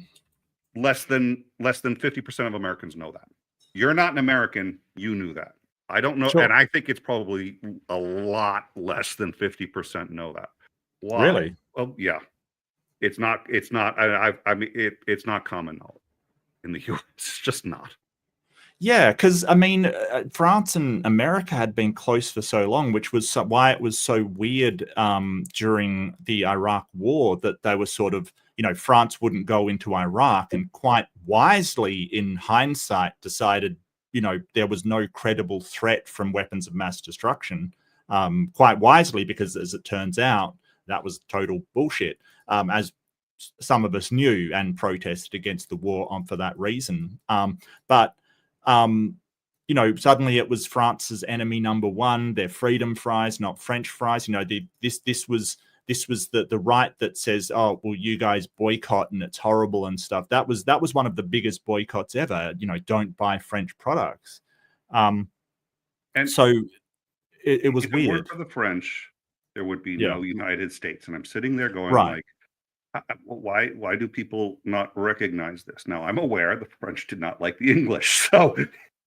Less than 50% of Americans know that. You're not an American. You knew that. I don't know, and I think it's probably a lot less than 50% know that. Why? Really? Oh, yeah. It's not. I mean, it's not common knowledge in the U.S. It's just not. Yeah, because France and America had been close for so long, which was why it was so weird during the Iraq War that they were sort of, France wouldn't go into Iraq, and quite wisely, in hindsight, decided, there was no credible threat from weapons of mass destruction. Quite wisely, because as it turns out, that was total bullshit, as some of us knew and protested against the war for that reason. Suddenly it was France's enemy number one, their freedom fries, not French fries. This was the right that says, oh, well, you guys boycott and it's horrible and stuff. That was one of the biggest boycotts ever. Don't buy French products. And so it was weird. If it weren't for the French, there would be no United States. And I'm sitting there going why do people not recognize this? Now, I'm aware the French did not like the English, so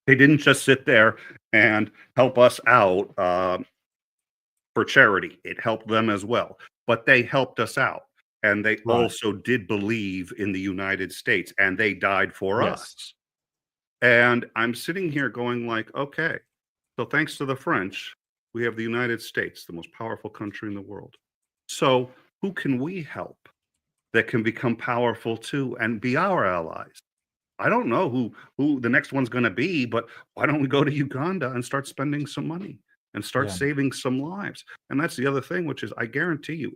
they didn't just sit there and help us out for charity. It helped them as well, but they helped us out, and they also did believe in the United States, and they died for us. And I'm sitting here going like, okay, so thanks to the French, we have the United States, the most powerful country in the world. So who can we help that can become powerful too and be our allies? I don't know who the next one's going to be, but why don't we go to Uganda and start spending some money and start saving some lives? And that's the other thing, which is, I guarantee you,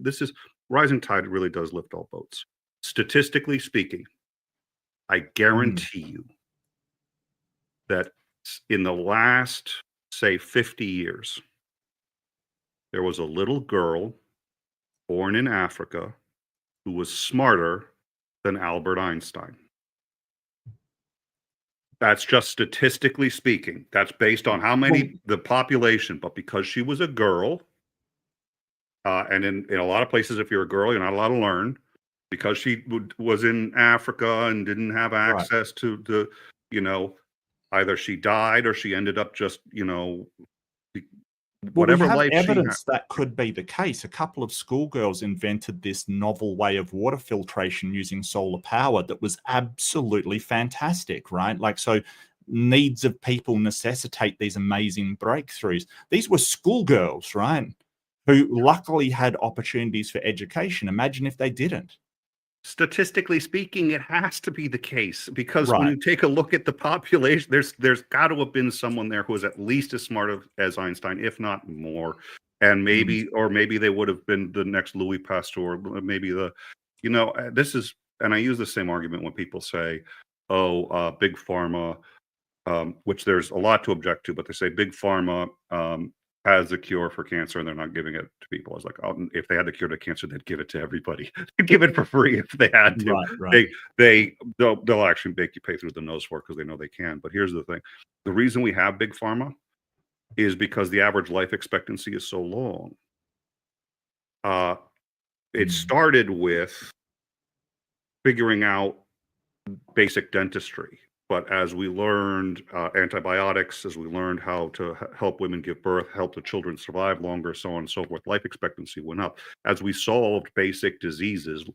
this is rising tide really does lift all boats. Statistically speaking, I guarantee you that in the last say 50 years, there was a little girl born in Africa who was smarter than Albert Einstein. That's just statistically speaking. That's based on how many, the population, but because she was a girl, and in a lot of places, if you're a girl, you're not allowed to learn. Because she was in Africa and didn't have access to the, either she died or she ended up just, whatever we have life she had. evidence that could be the case. A couple of schoolgirls invented this novel way of water filtration using solar power that was absolutely fantastic, right? Like, so needs of people necessitate these amazing breakthroughs. These were schoolgirls, right? Who luckily had opportunities for education. Imagine if they didn't. Statistically speaking, it has to be the case, because when you take a look at the population, there's got to have been someone there who was at least as smart as Einstein, if not more. And maybe, or maybe they would have been the next Louis Pasteur, maybe this is, and I use the same argument when people say, big pharma, which there's a lot to object to, but they say big pharma has a cure for cancer and they're not giving it to people. I was like, if they had the cure to cancer, they'd give it to everybody. They'd give it for free if they had to. They'll actually make you pay through the nose for it because they know they can. But here's the thing. The reason we have big pharma is because the average life expectancy is so long. It started with figuring out basic dentistry. But as we learned antibiotics, as we learned how to help women give birth, help the children survive longer, so on and so forth, life expectancy went up. As we solved basic diseases,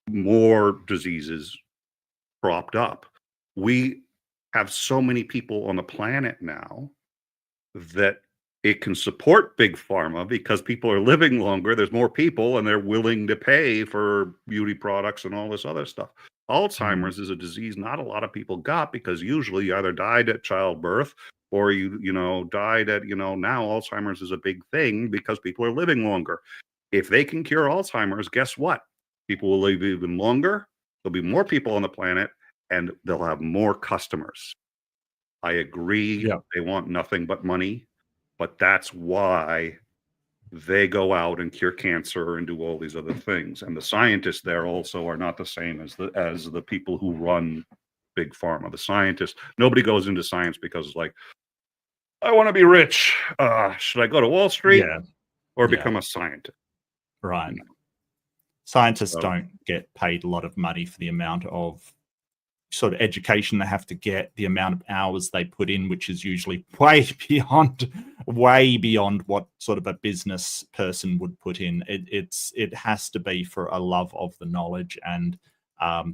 more diseases cropped up. We have so many people on the planet now that it can support big pharma because people are living longer. There's more people and they're willing to pay for beauty products and all this other stuff. Alzheimer's is a disease not a lot of people got because usually you either died at childbirth or you died at, now Alzheimer's is a big thing because people are living longer. If they can cure Alzheimer's, guess what? People will live even longer. There'll be more people on the planet and they'll have more customers. I agree. They want nothing but money, but that's why they go out and cure cancer and do all these other things. And the scientists there also are not the same as the people who run big pharma. The scientists, nobody goes into science because it's like, I want to be rich. Should I go to Wall Street or become a scientist? Right. Scientists don't get paid a lot of money for the amount of sort of education they have to get, the amount of hours they put in, which is usually way beyond what sort of a business person would put in. It has to be for a love of the knowledge. And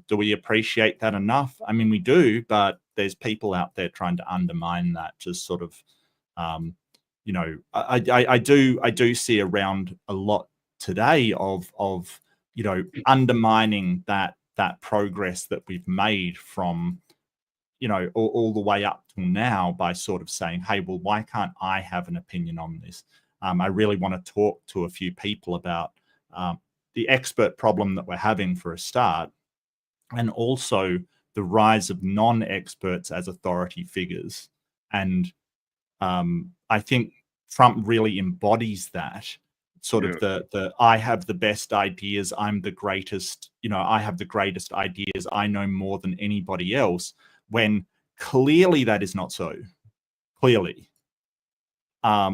do we appreciate that enough? I mean, we do, but there's people out there trying to undermine that. Just sort of, I do see around a lot today of undermining that progress that we've made from, all the way up till now by sort of saying, hey, well, why can't I have an opinion on this? I really want to talk to a few people about the expert problem that we're having for a start, and also the rise of non-experts as authority figures. And I think Trump really embodies that. Sort of the I have the best ideas, I'm the greatest, I have the greatest ideas, I know more than anybody else, when clearly that is not so. Clearly. What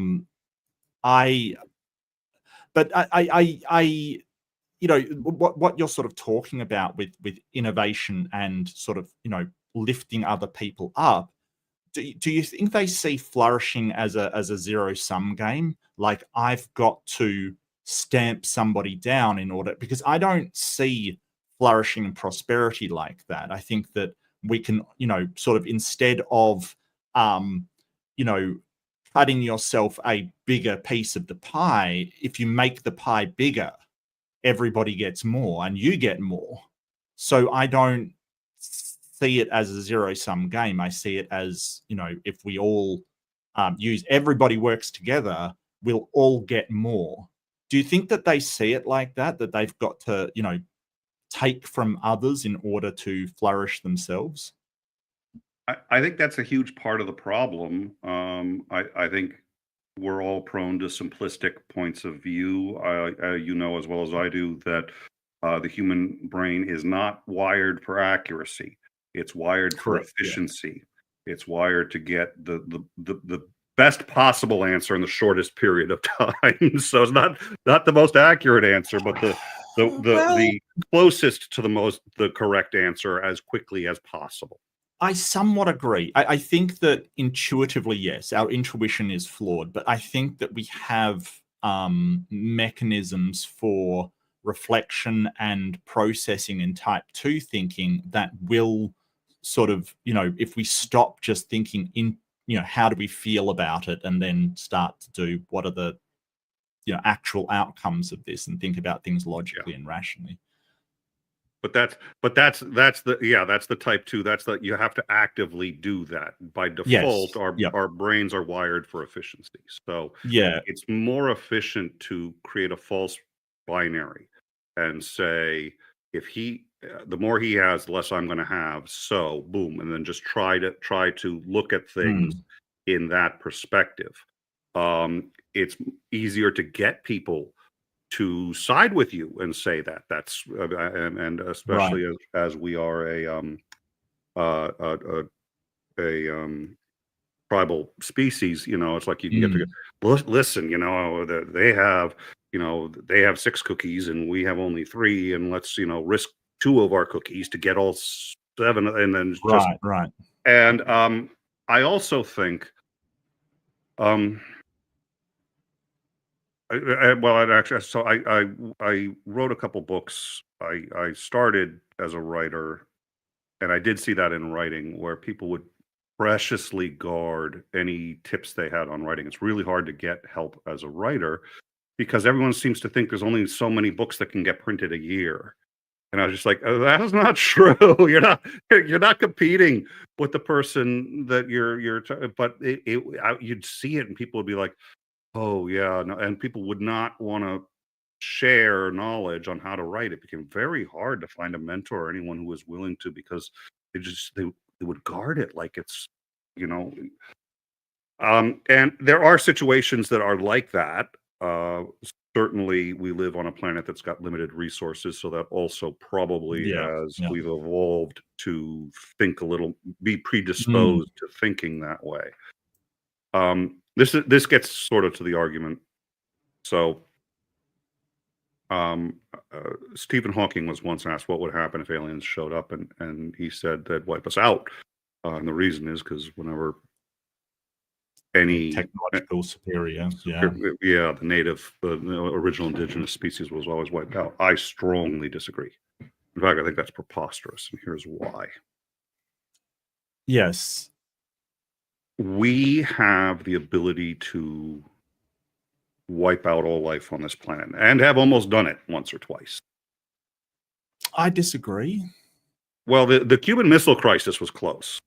you're sort of talking about with innovation and sort of, lifting other people up, do you think they see flourishing as a zero-sum game? Like, I've got to stamp somebody down in order, because I don't see flourishing and prosperity like that. I think that we can, sort of, instead of, cutting yourself a bigger piece of the pie, if you make the pie bigger, everybody gets more and you get more. So I don't see it as a zero-sum game. I see it as, if we all everybody works together, we'll all get more. Do you think that they see it like that they've got to, take from others in order to flourish themselves? I think that's a huge part of the problem. I think we're all prone to simplistic points of view. You know as well as I do that the human brain is not wired for accuracy. It's wired for Correct. Yeah. efficiency. It's wired to get the best possible answer in the shortest period of time. So it's not the most accurate answer, but the closest to the correct answer as quickly as possible. I somewhat agree. I think that intuitively, yes, our intuition is flawed, but I think that we have mechanisms for reflection and processing in type 2 thinking that will sort of, if we stop just thinking in, how do we feel about it, and then start to do what are the, actual outcomes of this, and think about things logically and rationally. But that's the type 2. That's that you have to actively do that. By default, our brains are wired for efficiency. So it's more efficient to create a false binary and say, if the more he has, the less I'm going to have. So boom, and then just try to look at things in that perspective. It's easier to get people to side with you and say that's and especially as we are a tribal species, it's like you can get to listen, they have 6 cookies and we have only 3, and let's risk 2 of our cookies to get all 7, and then right. And I also think I wrote a couple books. I started as a writer, and I did see that in writing where people would preciously guard any tips they had on writing. It's really hard to get help as a writer because everyone seems to think there's only so many books that can get printed a year. And I was just like, oh, that is not true. You're not competing with the person that but you'd see it and people would be like, oh yeah, no, and people would not want to share knowledge on how to write. It became very hard to find a mentor or anyone who was willing to, because they would guard it like it's, and there are situations that are like that. Certainly we live on a planet that's got limited resources, so that also probably we've evolved to think be predisposed to thinking that way. This gets sort of to the argument. So, Stephen Hawking was once asked what would happen if aliens showed up, and he said they'd wipe us out. And the reason is because whenever any technological superior, the original indigenous species was always wiped out. I strongly disagree. In fact, I think that's preposterous, and here's why. Yes. We have the ability to wipe out all life on this planet, and have almost done it once or twice. I disagree. Well, the Cuban Missile Crisis was close.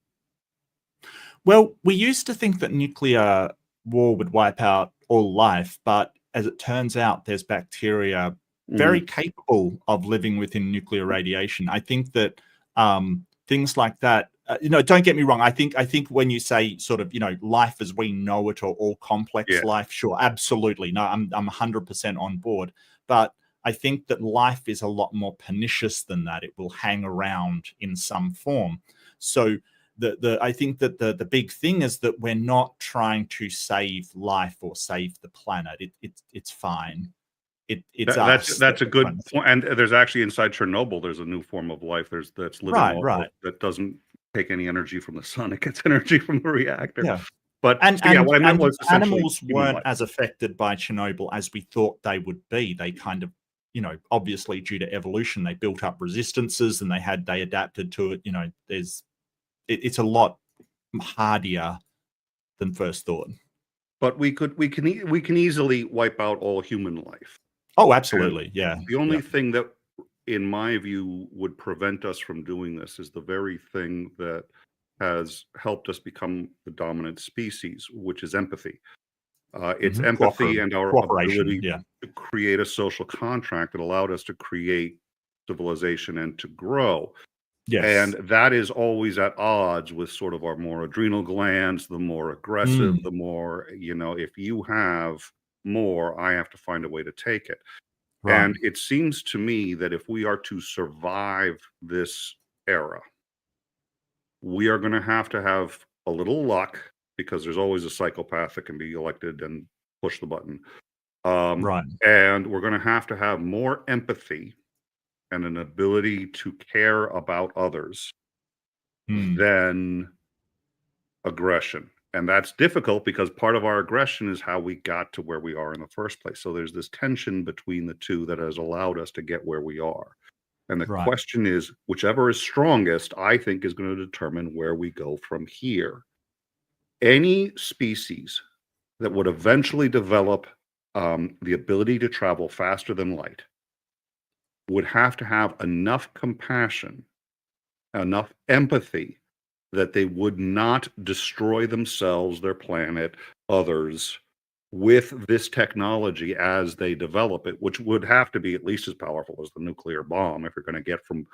Well, we used to think that nuclear war would wipe out all life, but as it turns out, there's bacteria very capable of living within nuclear radiation. I think that things like that, don't get me wrong. I think when you say sort of, life as we know it, or all complex life, sure, absolutely. No, I'm 100% on board. But I think that life is a lot more pernicious than that. It will hang around in some form. So I think that the big thing is that we're not trying to save life or save the planet. It's fine. That's a good point. And there's actually inside Chernobyl, there's a new form of life. That's living that doesn't take any energy from the sun. It gets energy from the reactor. Yeah. But what I meant was animals weren't as affected by Chernobyl as we thought they would be. They kind of, obviously due to evolution, they built up resistances and they adapted to it. It's a lot hardier than first thought. But we can easily wipe out all human life. Oh, absolutely. Yeah. The only thing that, in my view, would prevent us from doing this is the very thing that has helped us become the dominant species, which is empathy. It's empathy and our ability to create a social contract that allowed us to create civilization and to grow. Yes. And that is always at odds with sort of our more adrenal glands, the more aggressive, the more, if you have more, I have to find a way to take it. Right. And it seems to me that if we are to survive this era, we are going to have a little luck, because there's always a psychopath that can be elected and push the button. Right. And we're going to have more empathy and an ability to care about others than aggression. And that's difficult because part of our aggression is how we got to where we are in the first place. So there's this tension between the two that has allowed us to get where we are. And the Right. question is, whichever is strongest, I think, is going to determine where we go from here. Any species that would eventually develop the ability to travel faster than light would have to have enough compassion, enough empathy, that they would not destroy themselves, their planet, others, with this technology as they develop it, which would have to be at least as powerful as the nuclear bomb if you're going to get from,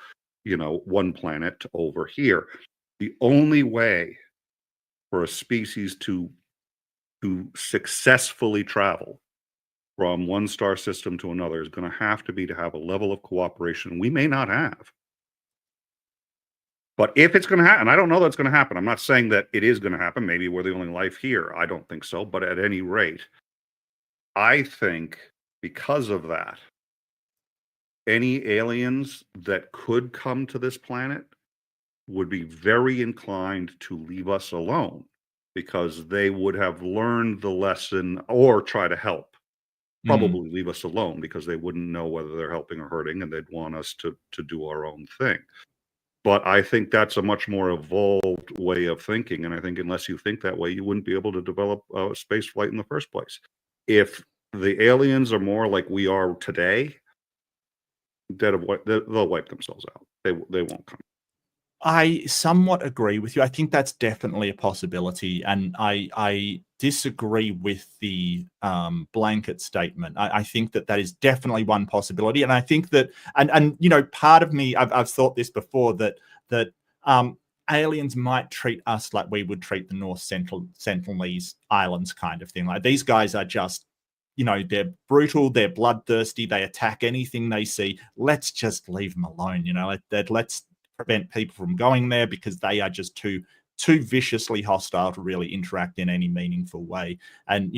one planet to over here. The only way for a species to successfully travel from one star system to another is going to have a level of cooperation we may not have. But if it's going to happen, I don't know that's going to happen. I'm not saying that it is going to happen. Maybe we're the only life here. I don't think so. But at any rate, I think because of that, any aliens that could come to this planet would be very inclined to leave us alone, because they would have learned the lesson, or try to help. Probably leave us alone because they wouldn't know whether they're helping or hurting, and they'd want us to do our own thing. But I think that's a much more evolved way of thinking. And I think unless you think that way, you wouldn't be able to develop space flight in the first place. If the aliens are more like we are today, they'll wipe themselves out. They won't come. I somewhat agree with you. I think that's definitely a possibility, and I disagree with the blanket statement. I think that is definitely one possibility, and I think that, and part of me, I've thought this before, that aliens might treat us like we would treat the North Sentinelese Islands kind of thing. Like, these guys are just, they're brutal, they're bloodthirsty, they attack anything they see. Let's just leave them alone. Let's prevent people from going there, because they are just too viciously hostile to really interact in any meaningful way. And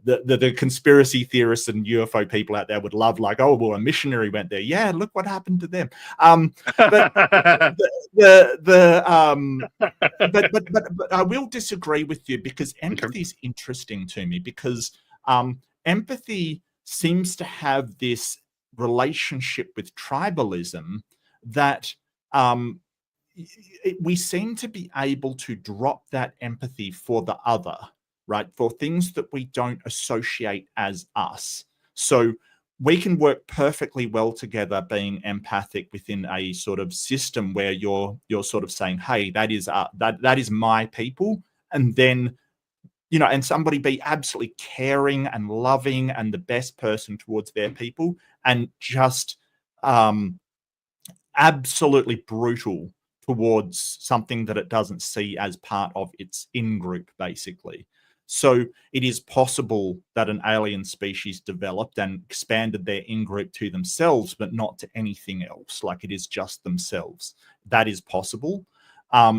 the conspiracy theorists and UFO people out there would love, like, oh well, a missionary went there, yeah, look what happened to them. But I will disagree with you, because empathy is interesting to me, because empathy seems to have this relationship with tribalism that we seem to be able to drop that empathy for the other, right? For things that we don't associate as us. So we can work perfectly well together, being empathic within a sort of system where you're sort of saying, hey, that is my people. And then, and somebody be absolutely caring and loving and the best person towards their people, and just absolutely brutal towards something that it doesn't see as part of its in-group, basically. So it is possible that an alien species developed and expanded their in-group to themselves, but not to anything else, like it is just themselves. That is possible.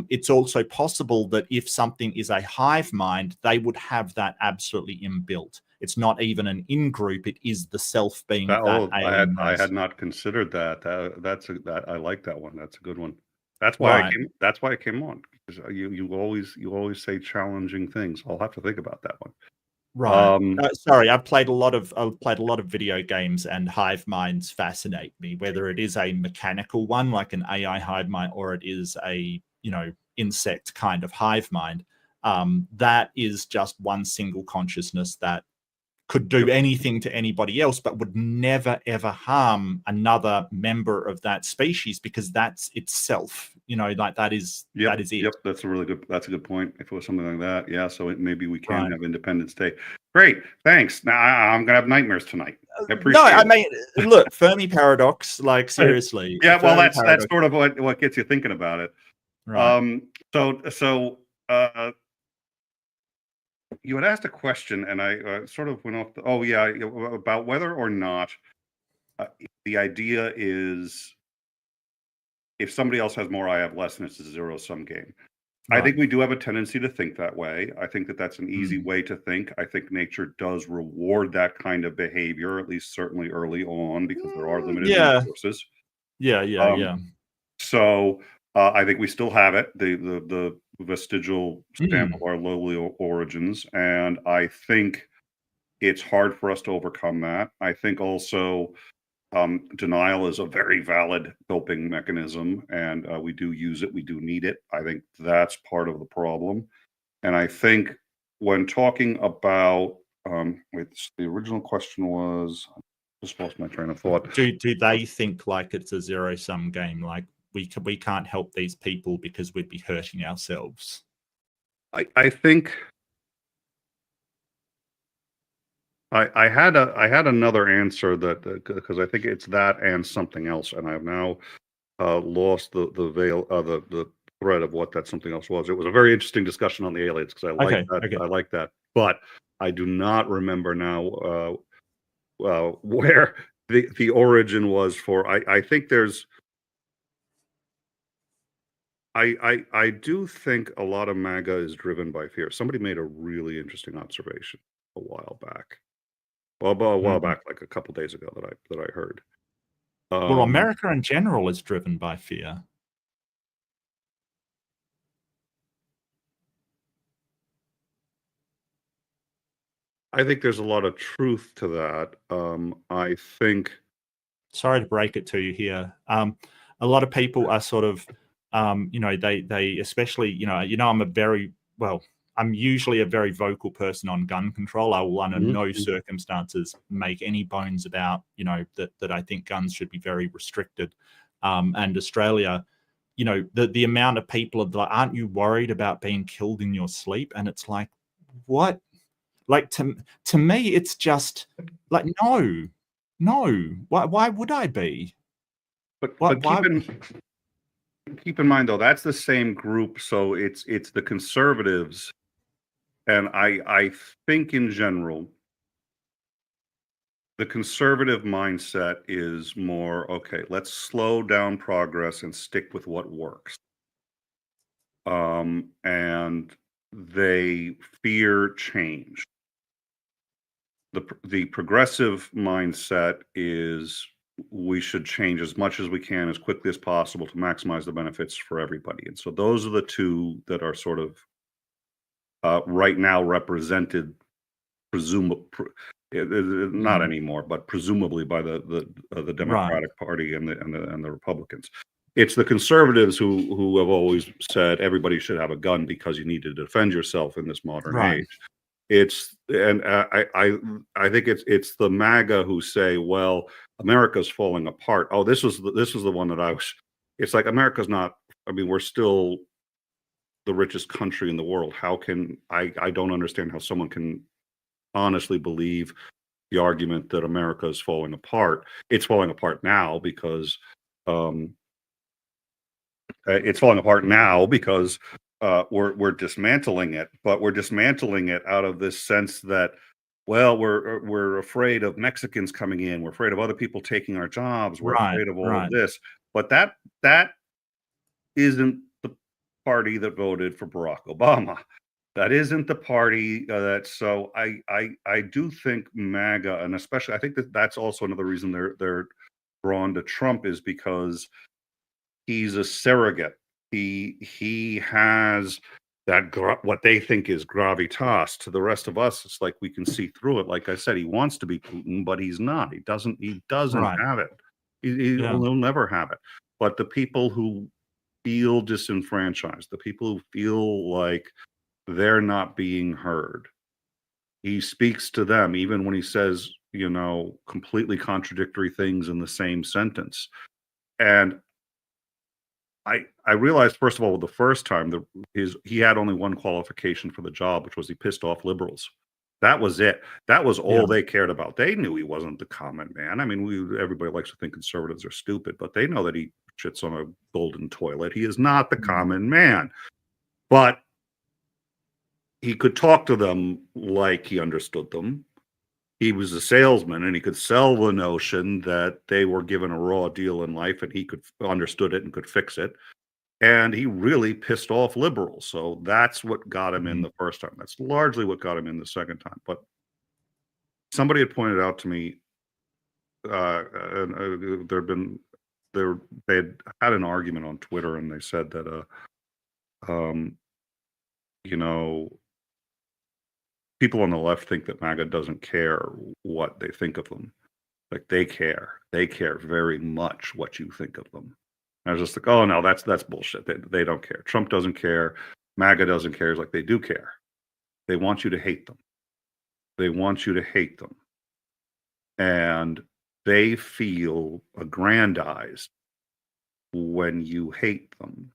It's also possible that if something is a hive mind, they would have that absolutely inbuilt. It's not even an in-group; it is the self being that alien I race. had not considered that. I like that one. That's a good one. That's why Right. That's why I came on. You always say challenging things. I'll have to think about that one. Right. Sorry, I've played a lot of video games, and hive minds fascinate me, whether it is a mechanical one like an AI hive mind, or it is a insect kind of hive mind. That is just one single consciousness that could do anything to anybody else, but would never ever harm another member of that species, because that's itself. Like that is it. Yep, that's a good point. If it was something like that, yeah. So maybe we can Right. have Independence Day. Great, thanks. Now I'm gonna have nightmares tonight. I appreciate No, I it. mean, look, Fermi paradox, like seriously. Yeah, well, Fermi that's sort of what gets you thinking about it. Right. So you had asked a question, and I sort of went off. About whether or not the idea is if somebody else has more, I have less, and it's a zero-sum game. Right. I think we do have a tendency to think that way. I think that that's an easy way to think. I think nature does reward that kind of behavior, at least certainly early on, because there are limited resources. Yeah. So I think we still have it, the vestigial stamp of our lowly origins, and I think it's hard for us to overcome that. I think also denial is a very valid coping mechanism, and we do use it. We do need it. I think that's part of the problem. And I think when talking about, the original question was, I just lost my train of thought. Do they think like it's a zero-sum game? Like we can't help these people because we'd be hurting ourselves? I think I had another answer that because I think it's that and something else, and I've now lost the veil, the thread of what that something else was. It was a very interesting discussion on the aliens because I like that. Okay. I like that, but I do not remember now where the origin was for. I think there's. I do think a lot of MAGA is driven by fear. Somebody made a really interesting observation a while back. Well, a while back, like a couple days ago, that I heard. Well, America in general is driven by fear. I think there's a lot of truth to that. I think. Sorry to break it to you here. A lot of people are sort of, they especially, I'm usually a very vocal person on gun control. I will under no circumstances make any bones about, that I think guns should be very restricted. And Australia, the amount of people are like, aren't you worried about being killed in your sleep? And it's like, what? Like to me, it's just like, no. Why would I be? But keep in mind though, that's the same group. So it's the conservatives, and I think in general, the conservative mindset is more, okay, let's slow down progress and stick with what works. And they fear change. The progressive mindset is we should change as much as we can as quickly as possible to maximize the benefits for everybody. And so those are the two that are sort of right now represented, not anymore, but presumably by the Democratic Party and the Republicans. It's the conservatives who have always said everybody should have a gun because you need to defend yourself in this modern age. I think it's the MAGA who say, well, America's falling apart. Oh, this was the one that I was. It's like America's not. I mean, we're still the richest country in the world. How can I don't understand how someone can honestly believe the argument that America is falling apart. It's falling apart now because we're dismantling it, but we're dismantling it out of this sense that, well, we're afraid of Mexicans coming in, we're afraid of other people taking our jobs, we're afraid of all of this. But that isn't the party that voted for Barack Obama. That isn't the party so I do think MAGA, and especially I think that's also another reason they're drawn to Trump, is because he's a surrogate. He has that what they think is gravitas. To the rest of us, it's like we can see through it. Like I said, he wants to be Putin, but he's not. He doesn't have it. He'll never have it. But the people who feel disenfranchised, the people who feel like they're not being heard, He speaks to them, even when he says, completely contradictory things in the same sentence. And I realized, first of all, the first time he had only one qualification for the job, which was he pissed off liberals. That was it. That was all they cared about. They knew he wasn't the common man. I mean, everybody likes to think conservatives are stupid, but they know that he shits on a golden toilet. He is not the common man. But he could talk to them like he understood them. He was a salesman, and he could sell the notion that they were given a raw deal in life, and he understood it and could fix it. And he really pissed off liberals. So that's what got him in the first time. That's largely what got him in the second time. But somebody had pointed out to me, they had had an argument on Twitter, and they said that, people on the left think that MAGA doesn't care what they think of them. Like, they care. They care very much what you think of them. I was just like, oh no, that's bullshit. They don't care. Trump doesn't care. MAGA doesn't care. It's like, they do care. They want you to hate them. They want you to hate them. And they feel aggrandized when you hate them.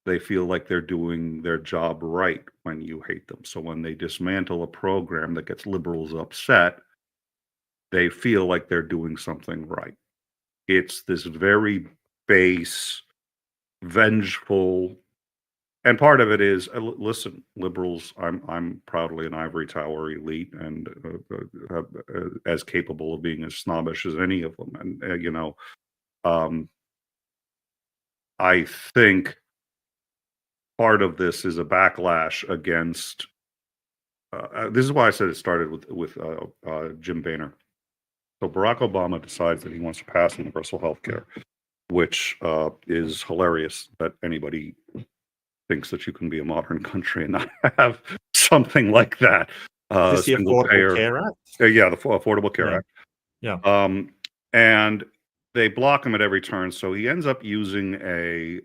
They feel like they're doing their job right when you hate them. So when they dismantle a program that gets liberals upset, they feel like they're doing something right. It's this very base, vengeful, and part of it is, listen, liberals, I'm proudly an ivory tower elite, and as capable of being as snobbish as any of them. And I think part of this is a backlash against. This is why I said it started with Jim Boehner. So Barack Obama decides that he wants to pass universal health care, which is hilarious that anybody thinks that you can be a modern country and not have something like that. Is this the Affordable Care Act? Yeah, the Affordable Care Act. Yeah. And they block him at every turn. So he ends up using a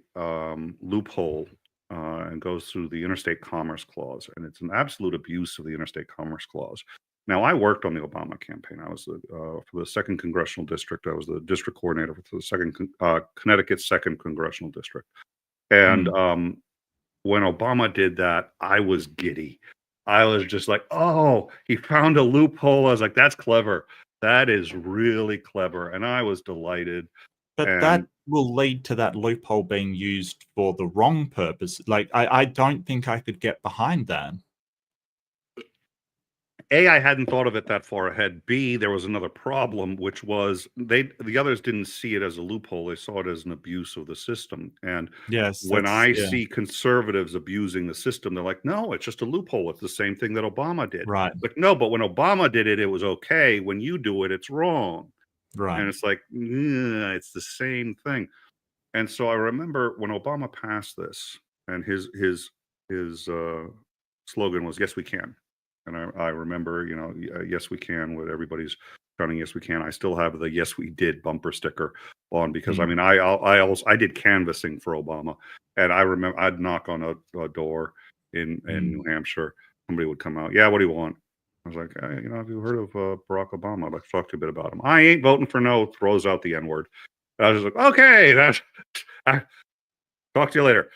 loophole and goes through the Interstate Commerce Clause. And it's an absolute abuse of the Interstate Commerce Clause. Now, I worked on the Obama campaign. I was for the 2nd Congressional District. I was the district coordinator for the Connecticut's 2nd Congressional District. And when Obama did that, I was giddy. I was just like, oh, he found a loophole. I was like, that's clever. That is really clever. And I was delighted. But that will lead to that loophole being used for the wrong purpose. Like, I don't think I could get behind that. A, I hadn't thought of it that far ahead. B, there was another problem, which was the others didn't see it as a loophole. They saw it as an abuse of the system. And when I see conservatives abusing the system, they're like, no, it's just a loophole. It's the same thing that Obama did. Right. But no, but when Obama did it, it was okay. When you do it, it's wrong. Right. And it's like, it's the same thing. And so I remember when Obama passed this, and his slogan was, yes, we can. And I remember, yes, we can, with everybody's shouting, yes, we can. I still have the yes, we did bumper sticker on, because I mean, I did canvassing for Obama, and I remember I'd knock on a door in New Hampshire. Somebody would come out. Yeah, what do you want? I was like, hey, have you heard of Barack Obama? I'd like to talk to you a bit about him. I ain't voting for no, throws out the N-word. And I was just like, okay, talk to you later.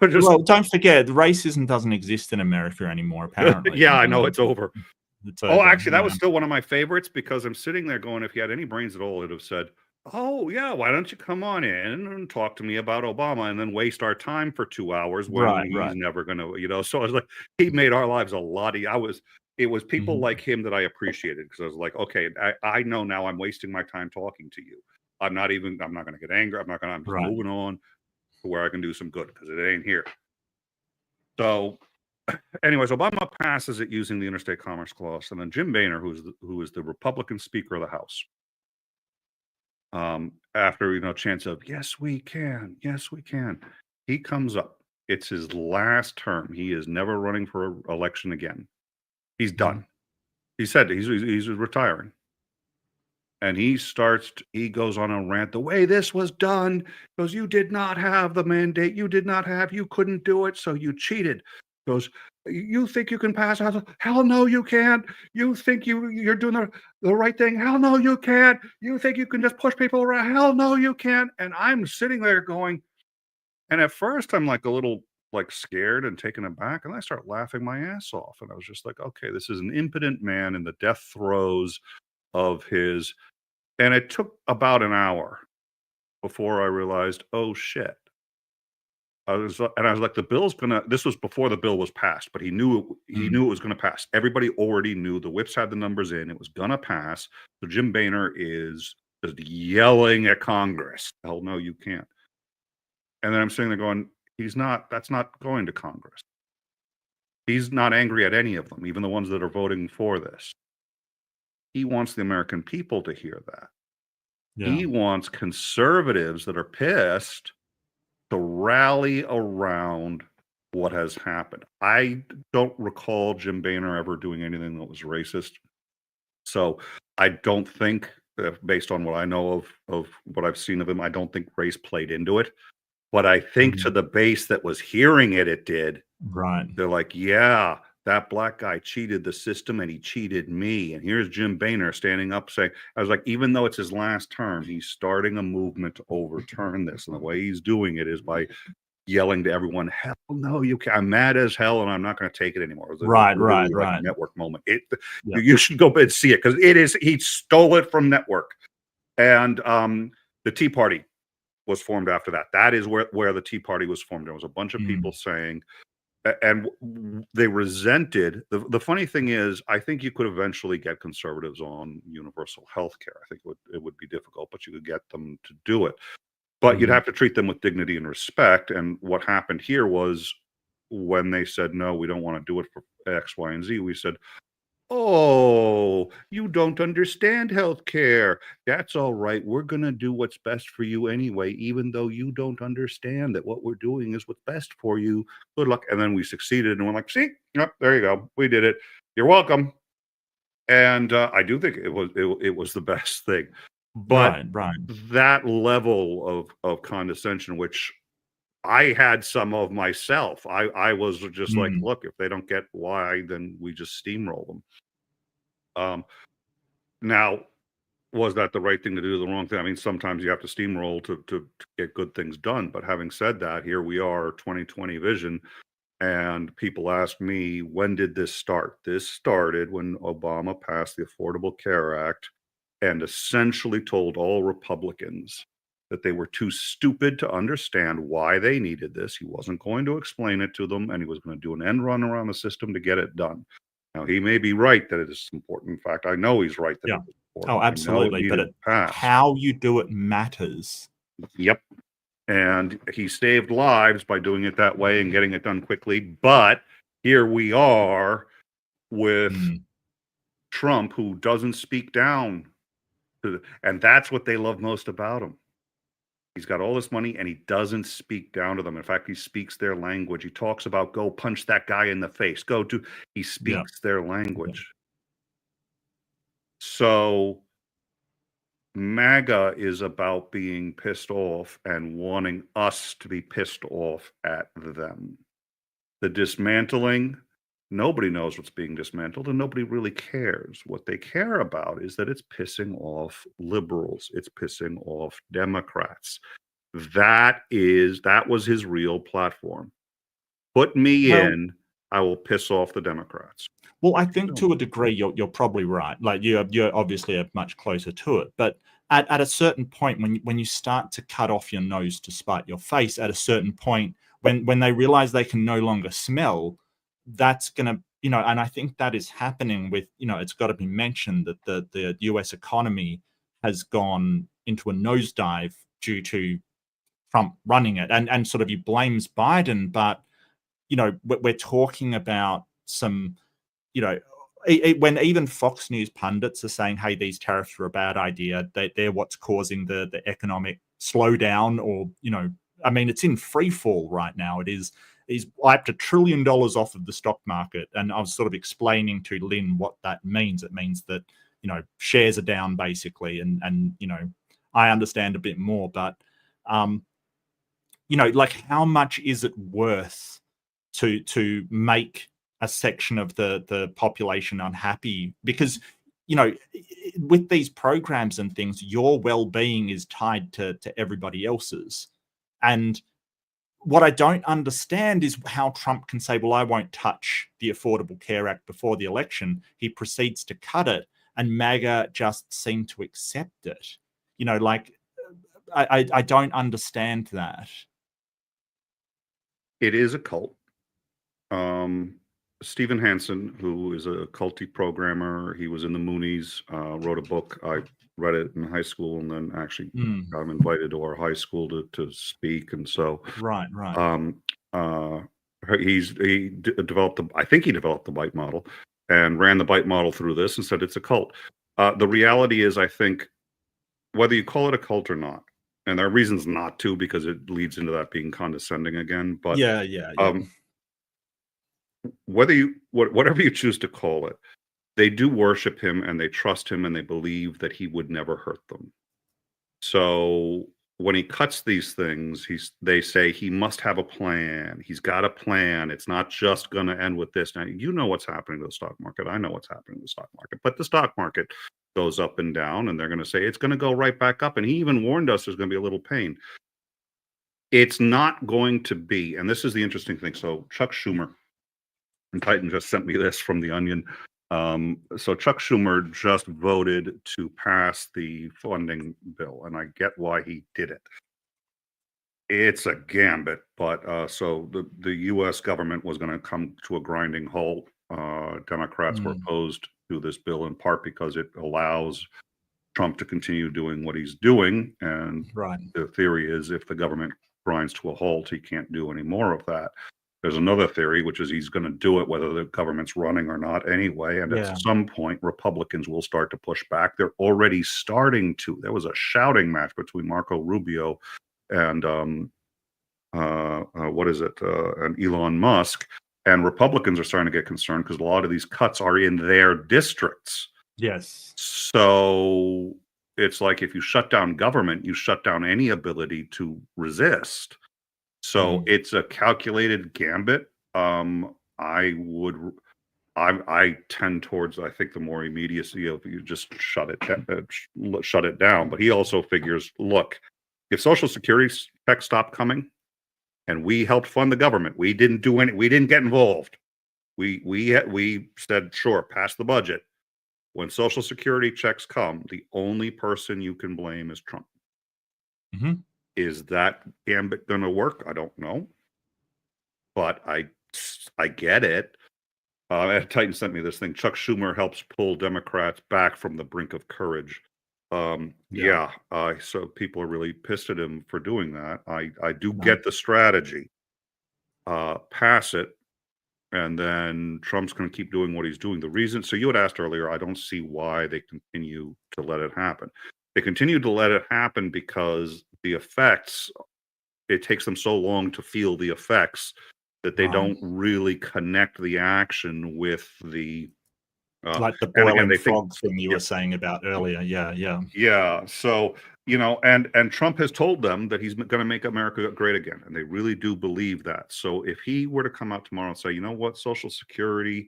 Well, don't forget, racism doesn't exist in America anymore, apparently. Yeah, I know, it's over. Oh, actually, that was still one of my favorites, because I'm sitting there going, if he had any brains at all, he'd have said, oh, yeah, why don't you come on in and talk to me about Obama, and then waste our time for 2 hours when he's never going to, So I was like, he made our lives a lot easier. It was people like him that I appreciated, because I was like, okay, I know now I'm wasting my time talking to you. I'm not going to get angry. I'm just moving on to where I can do some good, because it ain't here. So anyways, Obama passes it using the Interstate Commerce Clause, and then Jim Boehner, who is the Republican Speaker of the House, after chants of yes we can, he comes up. It's his last term. He is never running for election again. He's done. He said he's retiring. And he goes on a rant. The way this was done, goes, you did not have the mandate. You couldn't do it, so you cheated. Goes, You think you can pass? Hell no, you can't. You think you're doing the right thing? Hell no, you can't. You think you can just push people around? Hell no, you can't. And I'm sitting there going, and at first I'm like a little like scared and taken aback, and I start laughing my ass off. And I was just like, okay, this is an impotent man in the death throes of his. And it took about an hour before I realized, oh shit. I was like, the bill's gonna. This was before the bill was passed, but he knew it was gonna pass. Everybody already knew. The whips had the numbers in. It was gonna pass. So Jim Boehner is just yelling at Congress. Hell no, you can't. And then I'm sitting there going, he's not. That's not going to Congress. He's not angry at any of them, even the ones that are voting for this. He wants the American people to hear that. Yeah. He wants conservatives that are pissed to rally around what has happened. I don't recall Jim Boehner ever doing anything that was racist. So I don't think, based on what I know of what I've seen of him, I don't think race played into it. But I think to the base that was hearing it, it did. Right. They're like, yeah, that black guy cheated the system and he cheated me. And here's Jim Boehner standing up saying, I was like, even though it's his last term, he's starting a movement to overturn this. And the way he's doing it is by yelling to everyone, hell no, you can't. I'm mad as hell and I'm not going to take it anymore. It was Right. like a network moment. You should go and see it because it is, he stole it from network. And the Tea Party was formed after that. That is where the Tea Party was formed. There was a bunch of people saying, and they resented. The funny thing is, I think you could eventually get conservatives on universal health care. I think it would be difficult, but you could get them to do it. But you'd have to treat them with dignity and respect. And what happened here was when they said, no, we don't want to do it for X, Y, and Z, we said, oh, you don't understand healthcare. That's all right. We're going to do what's best for you anyway, even though you don't understand that what we're doing is what's best for you. Good luck. And then we succeeded and we're like, see, yep, there you go. We did it. You're welcome. And I do think it was the best thing. But that level of condescension, which I had some of myself, I was just like, look, if they don't get why, then we just steamroll them. Now, was that the right thing to do, the wrong thing? I mean, sometimes you have to steamroll to get good things done. But having said that, here we are, 2020 vision. And people ask me, when did this start? This started when Obama passed the Affordable Care Act and essentially told all Republicans that they were too stupid to understand why they needed this. He wasn't going to explain it to them, and he was going to do an end run around the system to get it done. Now, he may be right that it is important. In fact, I know he's right that it is important. Oh, absolutely. But how you do it matters. Yep. And he saved lives by doing it that way and getting it done quickly. But here we are with Trump, who doesn't speak down. And that's what they love most about him. He's got all this money and he doesn't speak down to them. In fact, he speaks their language. He talks about, go punch that guy in the face. He speaks their language. So MAGA is about being pissed off and wanting us to be pissed off at them. The dismantling, nobody knows what's being dismantled and nobody really cares. What they care about is that it's pissing off liberals. It's pissing off Democrats. That was his real platform. Put me in, I will piss off the Democrats. Well, I think to a degree you're probably right. Like you're obviously much closer to it, but at a certain point, when you start to cut off your nose to spite your face, at a certain point, when they realize they can no longer smell, that's gonna, and I think that is happening with, it's got to be mentioned that the US economy has gone into a nosedive due to Trump running it, and sort of he blames Biden, but we're talking about some, when even Fox News pundits are saying, hey, these tariffs are a bad idea, they're what's causing the economic slowdown, or I mean, it's in free fall right now. He's wiped $1 trillion off of the stock market, and I was sort of explaining to Lynn what that means. It means that shares are down basically, and I understand a bit more, but like how much is it worth to make a section of the population unhappy, because with these programs and things, your well-being is tied to everybody else's. And what I don't understand is how Trump can say, well, I won't touch the Affordable Care Act before the election. He proceeds to cut it, and MAGA just seem to accept it. I don't understand that. It is a cult. Stephen Hansen, who is a culty programmer, he was in the Moonies, wrote a book. I read it in high school, and then actually got him invited to our high school to speak. And so, right. He developed I think he developed the bite model and ran the bite model through this and said it's a cult. The reality is, I think, whether you call it a cult or not, and there are reasons not to, because it leads into that being condescending again. But yeah. Whatever you choose to call it, they do worship him and they trust him and they believe that he would never hurt them. So when he cuts these things, they say he must have a plan. He's got a plan. It's not just going to end with this. Now, you know what's happening to the stock market. I know what's happening to the stock market. But the stock market goes up and down, and they're going to say it's going to go right back up. And he even warned us there's going to be a little pain. It's not going to be. And this is the interesting thing. So Chuck Schumer, and Titan just sent me this from The Onion. So Chuck Schumer just voted to pass the funding bill, and I get why he did it. It's a gambit, but so the U.S. government was going to come to a grinding halt. Democrats were opposed to this bill in part because it allows Trump to continue doing what he's doing, and the theory is if the government grinds to a halt, he can't do any more of that. There's another theory, which is he's going to do it whether the government's running or not anyway. And at some point, Republicans will start to push back. They're already starting to. There was a shouting match between Marco Rubio and and Elon Musk. And Republicans are starting to get concerned because a lot of these cuts are in their districts. Yes. So it's like if you shut down government, you shut down any ability to resist. So it's a calculated gambit. I tend towards, I think, the more immediacy of you just shut it down. But he also figures, look, if Social Security checks stop coming, and we helped fund the government, we didn't get involved. We said, sure, pass the budget. When Social Security checks come, the only person you can blame is Trump. Is that gambit going to work? I don't know, but I get it. Titan sent me this thing. Chuck Schumer helps pull Democrats back from the brink of courage. So people are really pissed at him for doing that. I do get the strategy. Pass it, and then Trump's going to keep doing what he's doing. The reason, so you had asked earlier, I don't see why they continue to let it happen. They continue to let it happen because the effects, it takes them so long to feel the effects that they don't really connect the action with the like the boiling frog thing you were saying about earlier. Yeah. So and Trump has told them that he's going to make America great again, and they really do believe that. So if he were to come out tomorrow and say, you know what, Social Security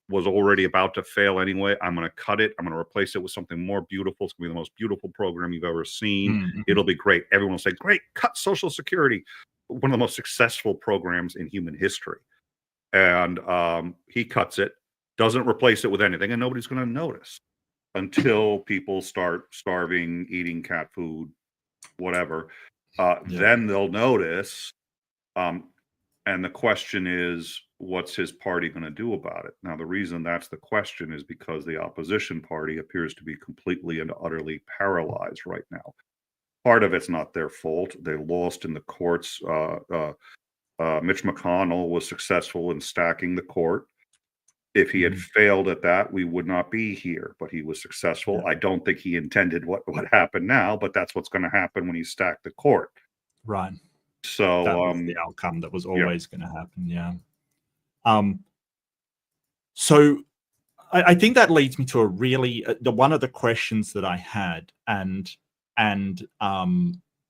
was already about to fail anyway, I'm going to cut it, I'm going to replace it with something more beautiful, it's going to be the most beautiful program you've ever seen, it'll be great, everyone will say, great, cut Social Security, one of the most successful programs in human history. And he cuts it, doesn't replace it with anything, and nobody's going to notice until people start starving, eating cat food, whatever. Then they'll notice. And the question is, what's his party going to do about it? Now, the reason that's the question is because the opposition party appears to be completely and utterly paralyzed right now. Part of it's not their fault. They lost in the courts. Mitch McConnell was successful in stacking the court. If he had failed at that, we would not be here, but he was successful. I don't think he intended what happened now, but that's what's going to happen when you stack the court. Right. So that was the outcome that was always going to happen. So I think that leads me to a really one of the questions that I had, and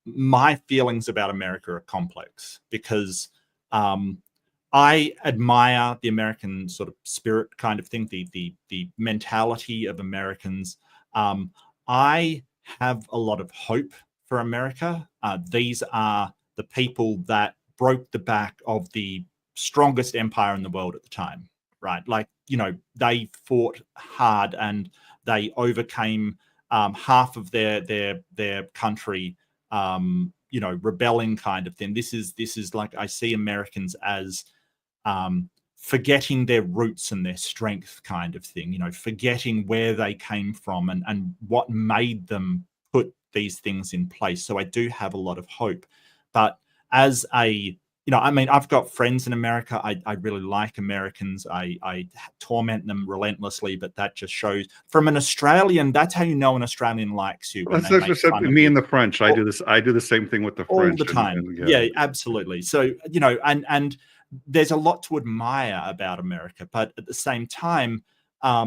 my feelings about America are complex because I admire the American sort of spirit kind of thing, the mentality of Americans. I have a lot of hope for America. These are the people that broke the back of the strongest empire in the world at the time, right? Like, they fought hard and they overcame half of their country, rebelling kind of thing. This is like, I see Americans as forgetting their roots and their strength kind of thing, forgetting where they came from and what made them put these things in place. So I do have a lot of hope. But as I've got friends in America. I really like Americans. I torment them relentlessly, but that just shows from an Australian, that's how you know an Australian likes you. When they make fun of me you. and the French. I do the same thing with the all French the time. Yeah, absolutely. So, and there's a lot to admire about America, but at the same time, I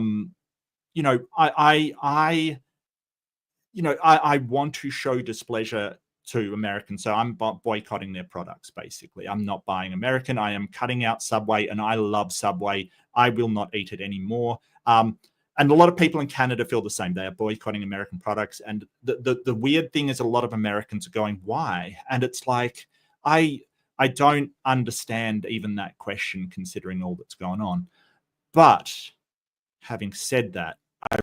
want to show displeasure to Americans, so I'm boycotting their products. Basically, I'm not buying American. I am cutting out Subway, and I love Subway. I will not eat it anymore. And a lot of people in Canada feel the same. They are boycotting American products, and the weird thing is, a lot of Americans are going, "Why?" And it's like, I don't understand even that question, considering all that's going on. But having said that, I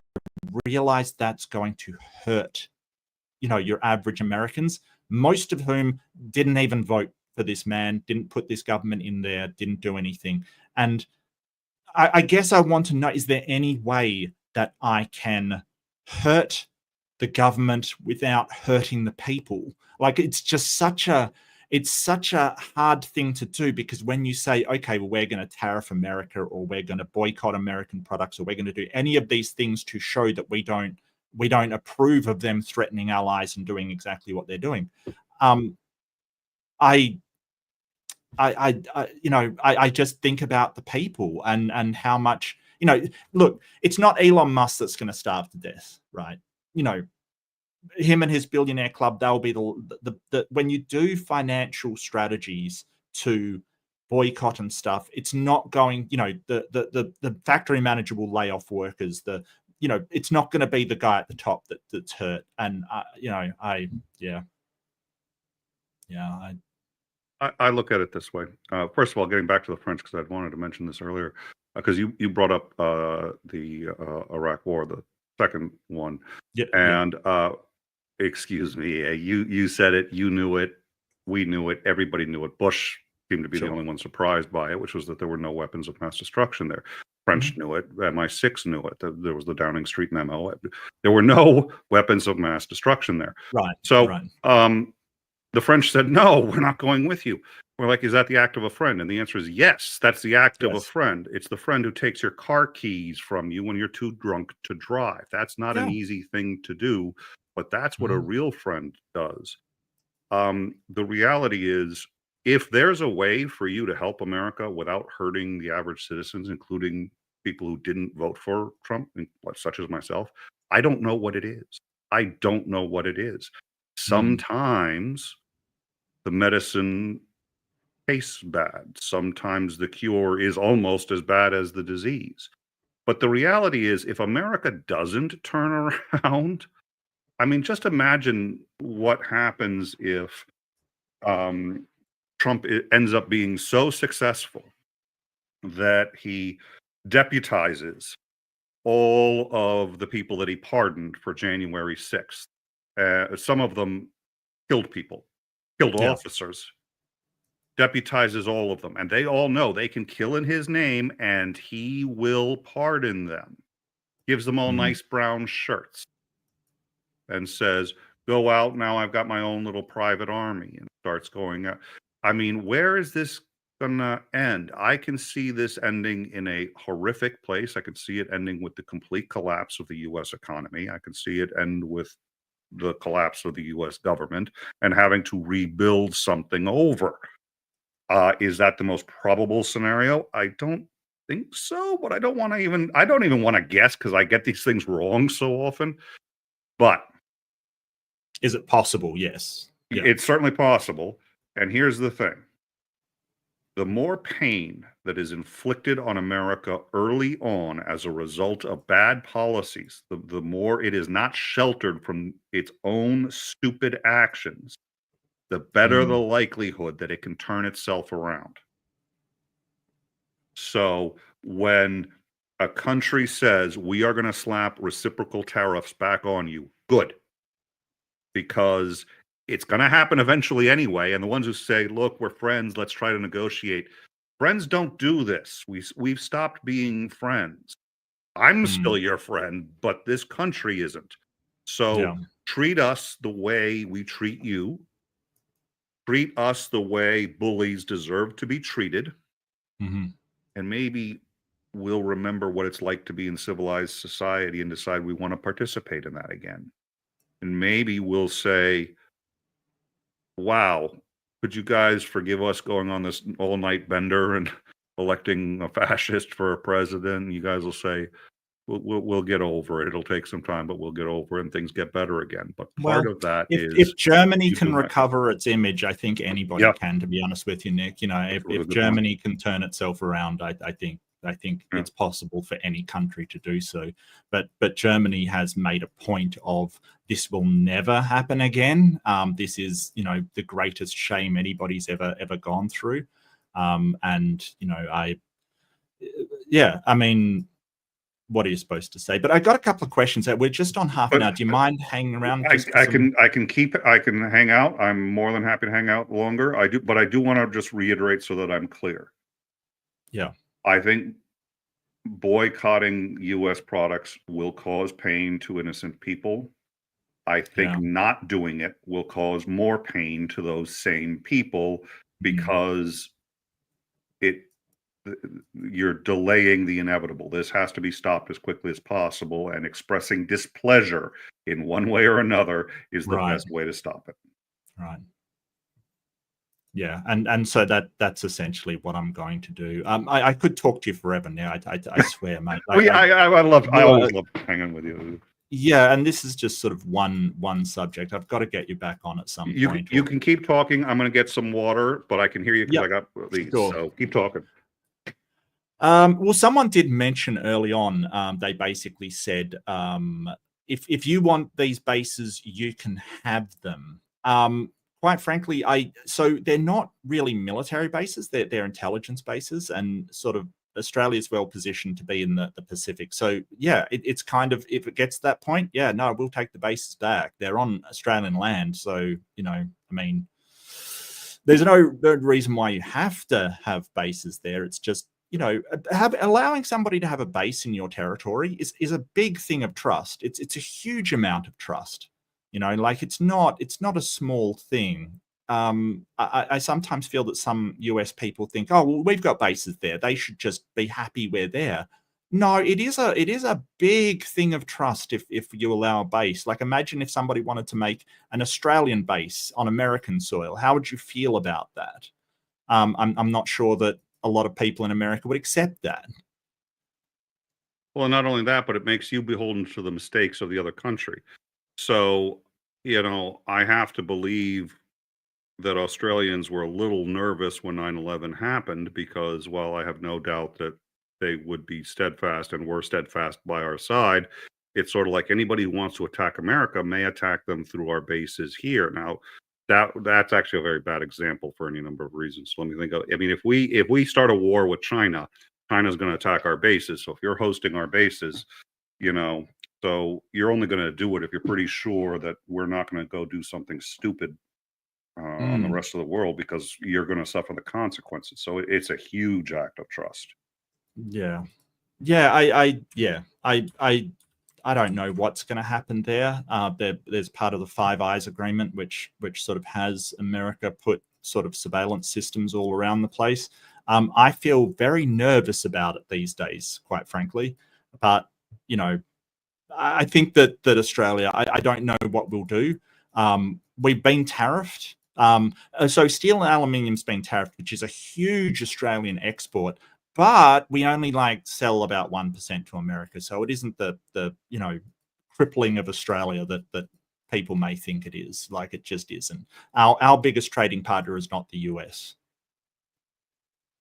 realize that's going to hurt, your average Americans, most of whom didn't even vote for this man, didn't put this government in there, didn't do anything. And I guess I want to know, is there any way that I can hurt the government without hurting the people? Like, it's such a hard thing to do, because when you say, okay, well, we're going to tariff America, or we're going to boycott American products, or we're going to do any of these things to show that we don't approve of them threatening allies and doing exactly what they're doing. I just think about the people and how much, look, it's not Elon Musk that's going to starve to death, right? Him and his billionaire club, they'll be the when you do financial strategies to boycott and stuff, it's not going, the factory manager will lay off workers. It's not going to be the guy at the top that's hurt. And I look at it this way. First of all, getting back to the French, because I wanted to mention this earlier, because you brought up the Iraq War, the second one, and excuse me, you said it, you knew it, we knew it, everybody knew it. Bush seemed to be the only one surprised by it, which was that there were no weapons of mass destruction there. French knew it, MI6 knew it. There was the Downing Street memo. There were no weapons of mass destruction there. Right. So the French said, no, we're not going with you. We're like, is that the act of a friend? And the answer is yes, that's the act of a friend. It's the friend who takes your car keys from you when you're too drunk to drive. That's not an easy thing to do, but that's what a real friend does. The reality is, if there's a way for you to help America without hurting the average citizens, including people who didn't vote for Trump, such as myself, I don't know what it is. I don't know what it is. Sometimes the medicine tastes bad. Sometimes the cure is almost as bad as the disease. But the reality is, if America doesn't turn around, I mean, just imagine what happens if Trump ends up being so successful that he deputizes all of the people that he pardoned for January 6th. Some of them killed people, killed officers, deputizes all of them. And they all know they can kill in his name and he will pardon them. Gives them all nice brown shirts and says, go out, now I've got my own little private army, and starts going out. I mean, where is this gonna end? I can see this ending in a horrific place. I could see it ending with the complete collapse of the US economy. I could see it end with the collapse of the US government and having to rebuild something over. Is that the most probable scenario? I don't think so, but I don't even want to guess, because I get these things wrong so often. But is it possible? Yes. It's certainly possible. And here's the thing. the more pain that is inflicted on America early on as a result of bad policies, the more it is not sheltered from its own stupid actions, the better the likelihood that it can turn itself around. So when a country says, we are going to slap reciprocal tariffs back on you, good. Because it's going to happen eventually anyway. And the ones who say, look, we're friends, let's try to negotiate. Friends don't do this. We've stopped being friends. I'm still your friend, but this country isn't. So treat us the way we treat you. Treat us the way bullies deserve to be treated. And maybe we'll remember what it's like to be in civilized society and decide we want to participate in that again. And maybe we'll say, wow, could you guys forgive us going on this all-night bender and electing a fascist for a president? You guys will say, we'll get over it. It'll take some time, but we'll get over it and things get better again. But part of that is... If Germany can recover its image, I think anybody can, to be honest with you, Nick. You know, if Germany can turn itself around, I think it's possible for any country to do so. But Germany has made a point of, this will never happen again. This is, you know, the greatest shame anybody's ever gone through. And, you know, I mean, what are you supposed to say? But I got a couple of questions. We're just on half an hour. Do you mind hanging around? I can hang out. I'm more than happy to hang out longer. I do want to just reiterate so that I'm clear. Yeah. I think boycotting U.S. products will cause pain to innocent people. I think not doing it will cause more pain to those same people, because you're delaying the inevitable. This has to be stopped as quickly as possible, and expressing displeasure in one way or another is the best way to stop it. Right. Yeah, and so that's essentially what I'm going to do. I could talk to you forever now. I swear, mate. I always love hanging with you. Yeah, and this is just sort of one subject. I've got to get you back on at some point. You can keep talking. I'm going to get some water, but I can hear you because I got these. Sure. So keep talking. Well, someone did mention early on. They basically said, if you want these bases, you can have them. Quite frankly, so they're not really military bases. They're intelligence bases, and sort of Australia's well positioned to be in the Pacific. So yeah, it's kind of, if it gets to that point, yeah, no, we'll take the bases back. They're on Australian land, so you know, I mean, there's no reason why you have to have bases there. It's just, you know, allowing somebody to have a base in your territory is a big thing of trust. It's a huge amount of trust. You know, like it's not a small thing. I sometimes feel that some US people think, oh, well, we've got bases there, they should just be happy we're there. No, it is a big thing of trust if you allow a base. Like, imagine if somebody wanted to make an Australian base on American soil. How would you feel about that? I'm not sure that a lot of people in America would accept that. Well, not only that, but it makes you beholden to the mistakes of the other country. So, you know, I have to believe that Australians were a little nervous when 9/11 happened, because while I have no doubt that they would be steadfast and were steadfast by our side, it's sort of like anybody who wants to attack America may attack them through our bases here. Now, that's actually a very bad example for any number of reasons. So let me think of, I mean, if we start a war with China, China's going to attack our bases. So if you're hosting our bases, you know, so you're only going to do it if you're pretty sure that we're not going to go do something stupid on the rest of the world, because you're going to suffer the consequences. So it's a huge act of trust. Yeah. I don't know what's going to happen there. There's part of the Five Eyes Agreement, which sort of has America put sort of surveillance systems all around the place. I feel very nervous about it these days, quite frankly. But, you know, I think that Australia, I don't know what we'll do. We've been tariffed. So steel and aluminium's been tariffed, which is a huge Australian export, but we only sell about 1% to America. So it isn't the you know, crippling of Australia that people may think it is. Like, it just isn't. Our biggest trading partner is not the US.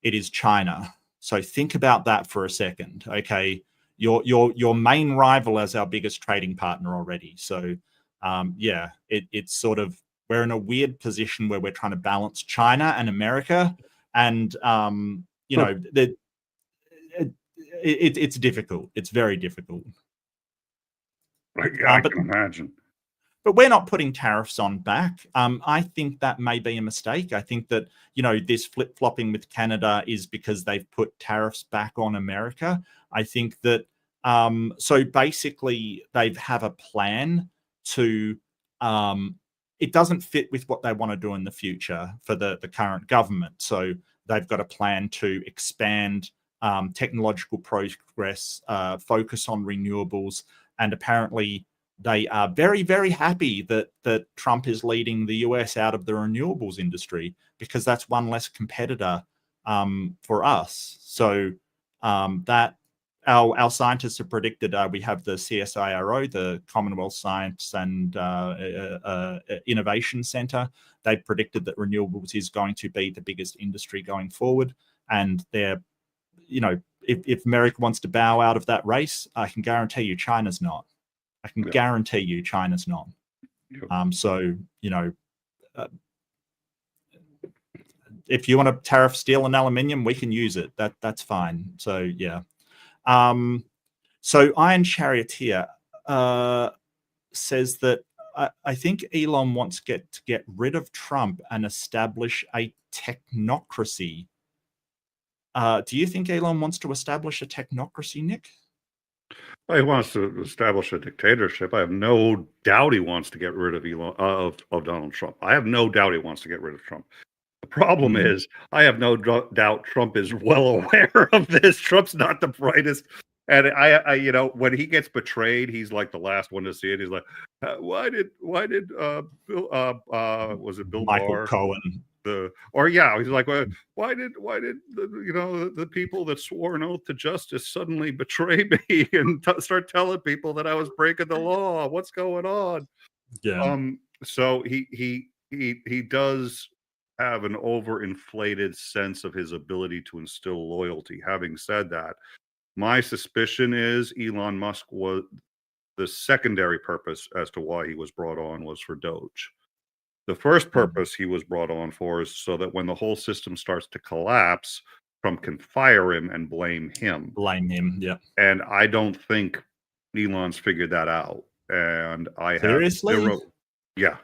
it is China. So think about that for a second. Okay, your main rival as our biggest trading partner already. So yeah, it's sort of, we're in a weird position where we're trying to balance China and America, and you know, it's difficult. It's very difficult. I can imagine. But we're not putting tariffs on back. I think that may be a mistake. I think that, you know, this flip-flopping with Canada is because they've put tariffs back on America. I think that, so basically they have a plan to, it doesn't fit with what they want to do in the future for the current government. So they've got a plan to expand technological progress, focus on renewables, and apparently they are very, very happy that Trump is leading the US out of the renewables industry, because that's one less competitor for us. So that our scientists have predicted, we have the CSIRO, the Commonwealth Science and Innovation Center. They've predicted that renewables is going to be the biggest industry going forward. And they're, you know, if America wants to bow out of that race, I can guarantee you China's not. I can guarantee you China's not. So, you know, if you want to tariff steel and aluminium, we can use it. That's fine. So, yeah. So Iron Charioteer says that I think Elon wants to get rid of Trump and establish a technocracy. Do you think Elon wants to establish a technocracy, Nick? He wants to establish a dictatorship. I have no doubt he wants to get rid of of Donald Trump. I have no doubt he wants to get rid of Trump. The problem is, I have no doubt Trump is well aware of this. Trump's not the brightest. And I you know, when he gets betrayed, he's like the last one to see it. He's like, why did Bill, was it Bill Michael Barr? Cohen? He's like, well, why did the people that swore an oath to justice suddenly betray me and start telling people that I was breaking the law? What's going on? Yeah. So he does have an overinflated sense of his ability to instill loyalty. Having said that, my suspicion is Elon Musk was the secondary purpose as to why he was brought on was for Doge. The first purpose he was brought on for is so that when the whole system starts to collapse, Trump can fire him and blame him. Yeah. And I don't think Elon's figured that out. And I Seriously? have zero. Yeah.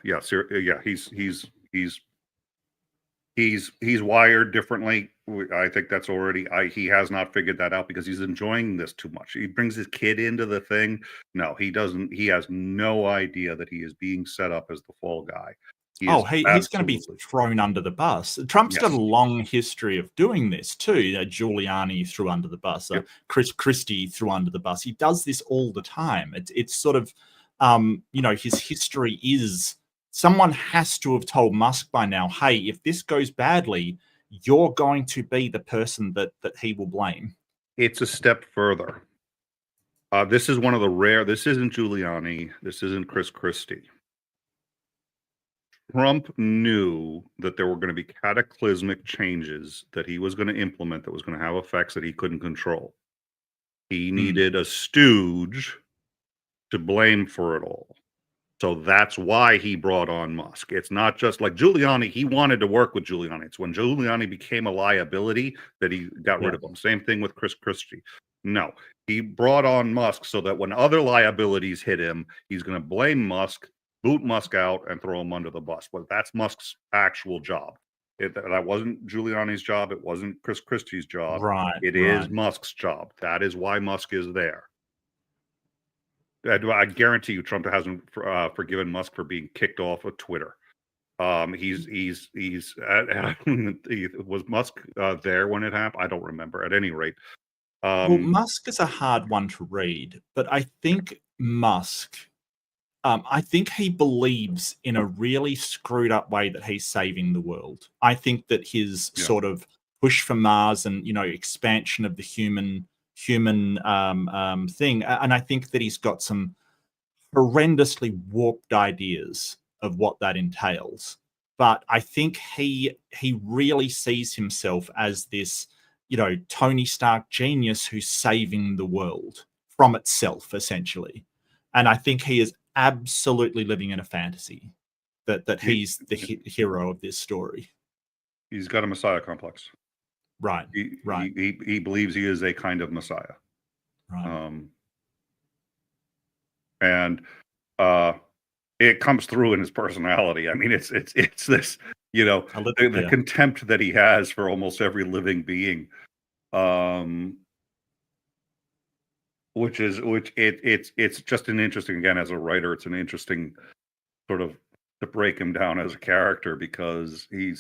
He's wired differently. I think that's already. He has not figured that out because he's enjoying this too much. He brings his kid into the thing. No, he doesn't. He has no idea that he is being set up as the fall guy. He's going to be thrown under the bus. Trump's got a long history of doing this too. Giuliani threw under the bus. Chris Christie threw under the bus. He does this all the time. It's sort of, you know, his history is, someone has to have told Musk by now, hey, if this goes badly, you're going to be the person that he will blame. It's a step further. This is one of the rare, this isn't Giuliani. This isn't Chris Christie. Trump knew that there were going to be cataclysmic changes that he was going to implement that was going to have effects that he couldn't control. He needed a stooge to blame for it all. So that's why he brought on Musk. It's not just like Giuliani. He wanted to work with Giuliani. It's when Giuliani became a liability that he got rid of him. Same thing with Chris Christie. No, he brought on Musk so that when other liabilities hit him, he's going to blame Musk, boot Musk out, and throw him under the bus. But that's Musk's actual job. That wasn't Giuliani's job. It wasn't Chris Christie's job. It is Musk's job. That is why Musk is there. I guarantee you, Trump hasn't forgiven Musk for being kicked off of Twitter. Was Musk there when it happened? I don't remember. At any rate, well, Musk is a hard one to read, but I think Musk, I think he believes in a really screwed up way that he's saving the world. I think that his sort of push for Mars and, you know, expansion of the human thing, and I think that he's got some horrendously warped ideas of what that entails. but I think he really sees himself as this, Tony Stark genius who's saving the world from itself, essentially. And I think he is absolutely living in a fantasy that he's the hero of this story. He's got a messiah complex. Right. He believes he is a kind of messiah. Right. And it comes through in his personality. I mean, it's this, the contempt that he has for almost every living being, it's just an interesting, again, as a writer, it's an interesting sort of to break him down as a character, because he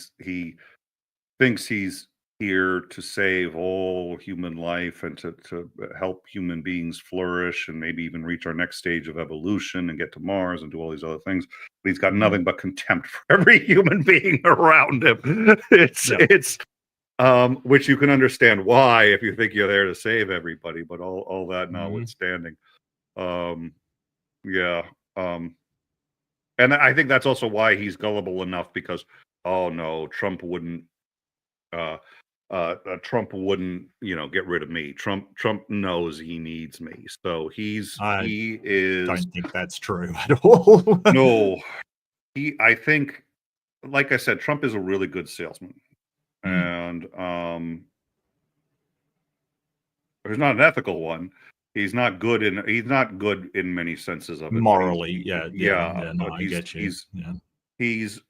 thinks he's here to save all human life and to help human beings flourish and maybe even reach our next stage of evolution and get to Mars and do all these other things. But he's got nothing but contempt for every human being around him. It's which you can understand why if you think you're there to save everybody, but all that notwithstanding. And I think that's also why he's gullible enough, because Trump wouldn't get rid of me. Trump knows he needs me, so he is. Don't think that's true at all. No, I think, like I said, Trump is a really good salesman, and he's not an ethical one. He's not good in many senses of it. Morally, but I get you. He's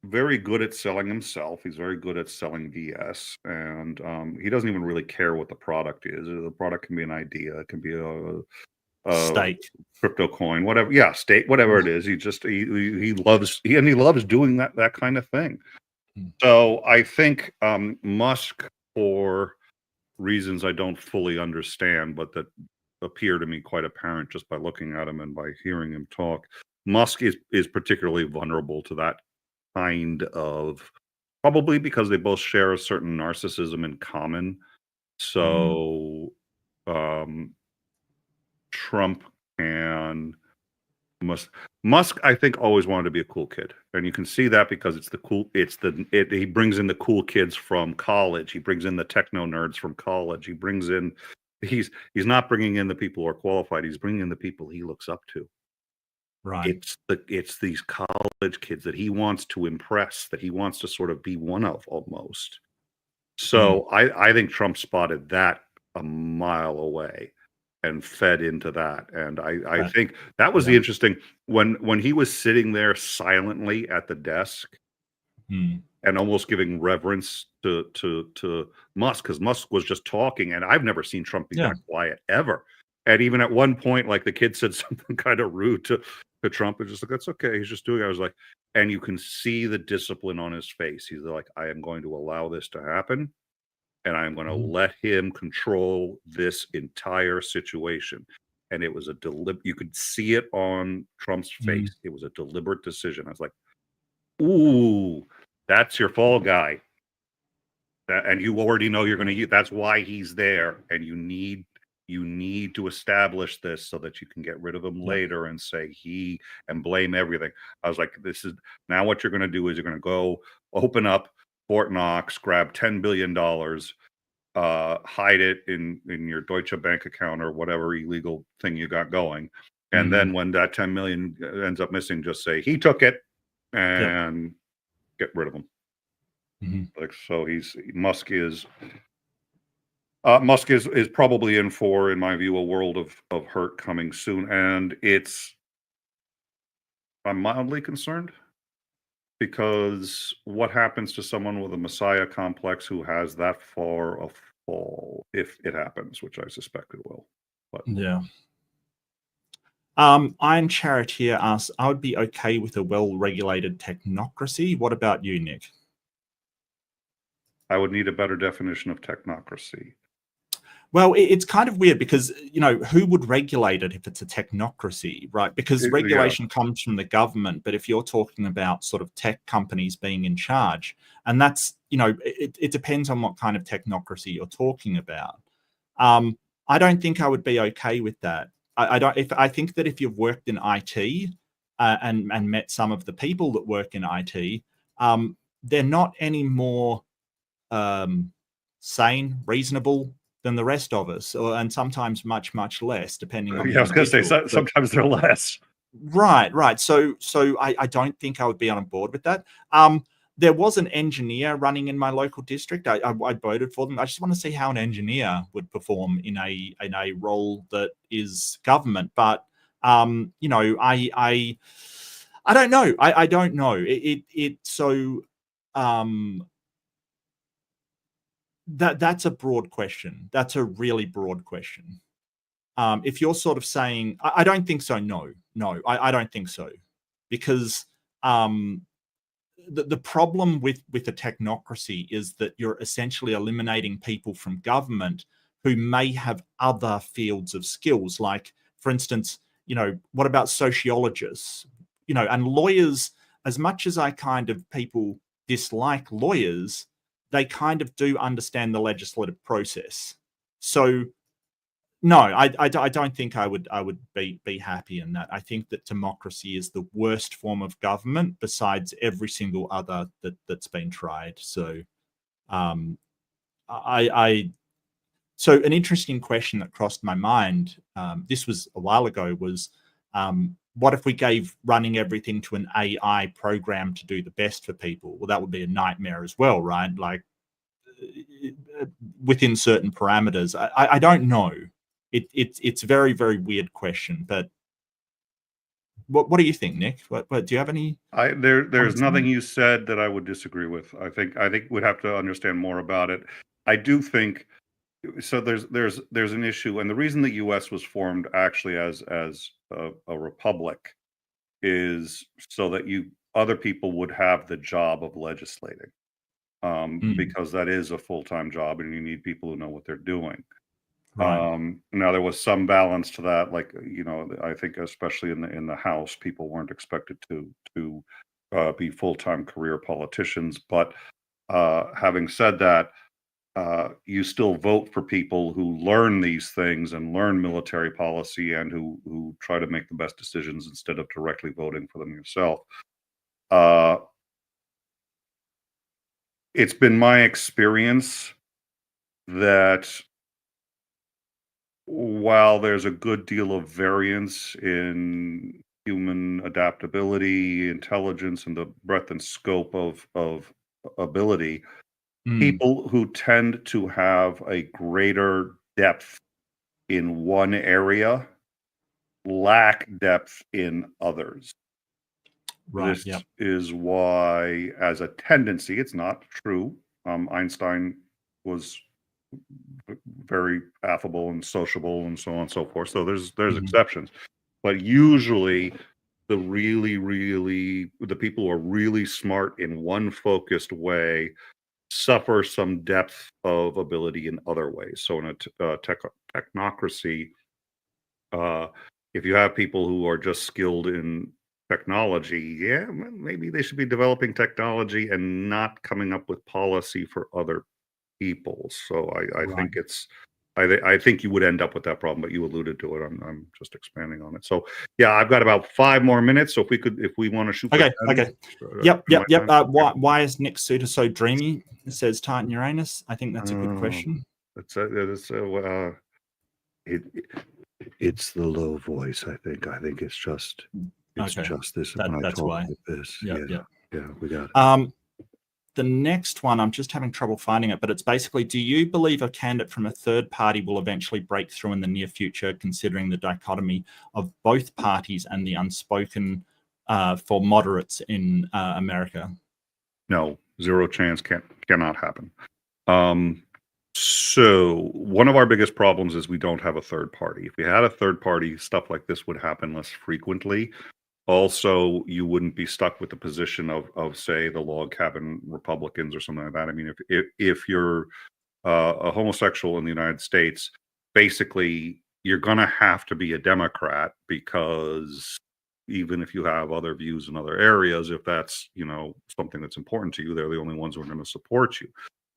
very good at selling himself. He's very good at selling BS, and he doesn't even really care what the product is. The product can be an idea, it can be a stake, crypto coin, whatever. Yeah, stake, whatever it is. He loves doing that kind of thing. So I think Musk, for reasons I don't fully understand, but that appear to me quite apparent just by looking at him and by hearing him talk, Musk is particularly vulnerable to that kind of, probably because they both share a certain narcissism in common. So Trump and Musk, I think, always wanted to be a cool kid, and you can see that because he brings in the cool kids from college. He brings in the techno nerds from college. He's not bringing in the people who are qualified. He's bringing in the people he looks up to. Right. It's these college kids that he wants to impress, that he wants to sort of be one of almost. So I think Trump spotted that a mile away and fed into that. And I think that was the interesting, when he was sitting there silently at the desk and almost giving reverence to Musk, because Musk was just talking, and I've never seen Trump be that quiet ever. And even at one point, like, the kid said something kind of rude to Trump, and just like, that's okay, he's just doing it. I was like, and you can see the discipline on his face. He's like, I am going to allow this to happen, and I'm going to let him control this entire situation. And it was you could see it on Trump's face. It was a deliberate decision. I was like, ooh, that's your fall guy. And you already know you're going to, that's why he's there. And you need to establish this so that you can get rid of him later and say and blame everything. I was like, this is now what you're going to do is you're going to go open up Fort Knox, grab $10 billion, hide it in your Deutsche Bank account or whatever illegal thing you got going. And then when that 10 million ends up missing, just say he took it and get rid of him. Like, so Musk is probably in for, in my view, a world of hurt coming soon. And I'm mildly concerned, because what happens to someone with a messiah complex who has that far a fall, if it happens, which I suspect it will. But Iron Chariot here asks, I would be okay with a well-regulated technocracy. What about you, Nick? I would need a better definition of technocracy. Well, it's kind of weird because, who would regulate it if it's a technocracy, right? Because regulation comes from the government. But if you're talking about sort of tech companies being in charge, and that's, it depends on what kind of technocracy you're talking about. I don't think I would be okay with that. I think that if you've worked in IT and met some of the people that work in IT, they're not any more sane, reasonable than the rest of us, and sometimes much, much less, depending on the Yeah, I was going to say individual. sometimes they're less. Right. So I don't think I would be on board with that. There was an engineer running in my local district. I voted for them. I just want to see how an engineer would perform in a role that is government. But you know, I don't know. I don't know. That's a broad question. That's a really broad question. If you're sort of saying, I don't think so. No, I don't think so, because the problem with a technocracy is that you're essentially eliminating people from government who may have other fields of skills. Like, for instance, you know, what about sociologists? You know, and lawyers. As much as I kind of people dislike lawyers, they kind of do understand the legislative process. So no, I don't think I would be happy in that. I think that democracy is the worst form of government besides every single other that's been tried. So so an interesting question that crossed my mind, this was a while ago, was what if we gave running everything to an AI program to do the best for people? Well, that would be a nightmare as well, right? Like, within certain parameters. I don't know. It's a very, very weird question, but what do you think, Nick? What do you have any? There's nothing you said that I would disagree with. I think we'd have to understand more about it. I do think so. There's an issue, and the reason the U.S. was formed actually as a republic is so that other people would have the job of legislating, because that is a full-time job, and you need people who know what they're doing. Right. Now there was some balance to that, like, you know, I think especially in the House, people weren't expected to be full-time career politicians. But having said that, you still vote for people who learn these things and learn military policy, and who try to make the best decisions instead of directly voting for them yourself. It's been my experience that while there's a good deal of variance in human adaptability, intelligence, and the breadth and scope of ability, people who tend to have a greater depth in one area lack depth in others. Right. This Yeah. is why, as a tendency, it's not true. Einstein was very affable and sociable and so on and so forth. So there's exceptions, but usually the people who are really smart in one focused way suffer some depth of ability in other ways. So in a technocracy, if you have people who are just skilled in technology, yeah, maybe they should be developing technology and not coming up with policy for other people. So I think I think you would end up with that problem, but you alluded to it. I'm just expanding on it. So yeah, I've got about 5 more minutes. So if we want to shoot. Okay. Yep. Why is Nick Soutter so dreamy? It says Titan Uranus. I think that's a good question. It's the low voice. I think it's just this. That's why. Like this. Yeah, we got it. The next one, I'm just having trouble finding it, but it's basically, do you believe a candidate from a third party will eventually break through in the near future, considering the dichotomy of both parties and the unspoken for moderates in America? No, zero chance. Cannot happen. So one of our biggest problems is we don't have a third party. If we had a third party, stuff like this would happen less frequently. Also, you wouldn't be stuck with the position of say the log cabin Republicans or something like that. I mean, if you're a homosexual in the United States, basically you're going to have to be a Democrat, because even if you have other views in other areas, if that's, you know, something that's important to you, they're the only ones who are going to support you.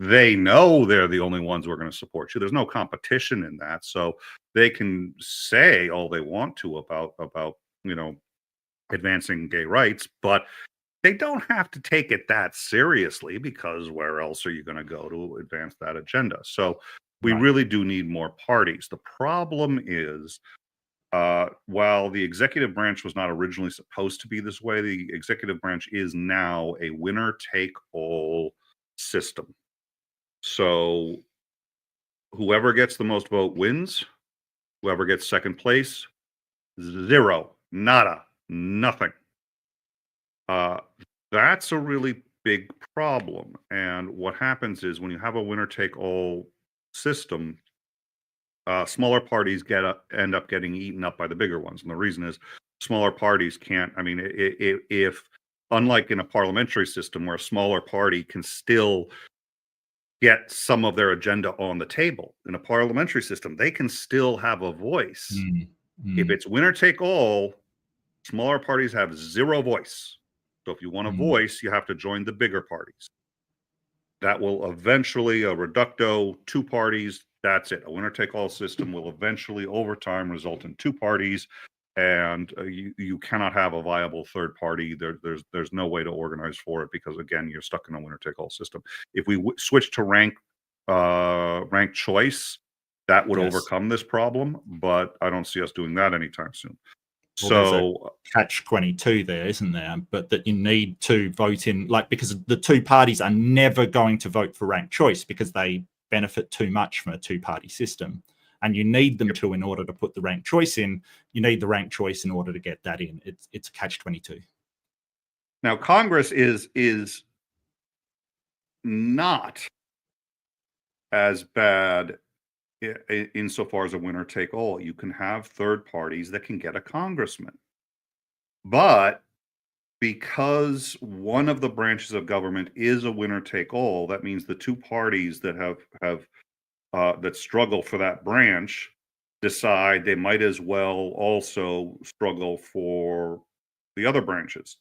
They know they're the only ones who are going to support you. There's no competition in that, so they can say all they want to about you know, advancing gay rights, but they don't have to take it that seriously, because where else are you going to go to advance that agenda? So we Right. really do need more parties. The problem is, while the executive branch was not originally supposed to be this way, the executive branch is now a winner-take-all system. So whoever gets the most vote wins. Whoever gets second place, zero, nada, nothing. Uh, that's a really big problem. And what happens is, when you have a winner-take-all system, smaller parties end up getting eaten up by the bigger ones. And the reason is, smaller parties can't. I mean, if unlike in a parliamentary system where a smaller party can still get some of their agenda on the table, in a parliamentary system, they can still have a voice. Mm, If mm, it's winner take all, smaller parties have zero voice. So if you want a mm. voice, you have to join the bigger parties. That will eventually, a reducto, two parties, that's it. A winner take all system will eventually, over time, result in two parties, and you cannot have a viable third party. There's no way to organize for it, because again, you're stuck in a winner take all system. If we switch to ranked choice, that would Yes. overcome this problem, but I don't see us doing that anytime soon. Well, there's a So catch-22 there, isn't there? But that you need to vote in, like, because the two parties are never going to vote for ranked choice because they benefit too much from a two-party system. And you need them to in order to put the ranked choice in. You need the ranked choice in order to get that in. It's a catch-22. now Congress is not as bad insofar as a winner take all. You can have third parties that can get a congressman, but because one of the branches of government is a winner take all, that means the two parties that have that struggle for that branch decide they might as well also struggle for the other branches.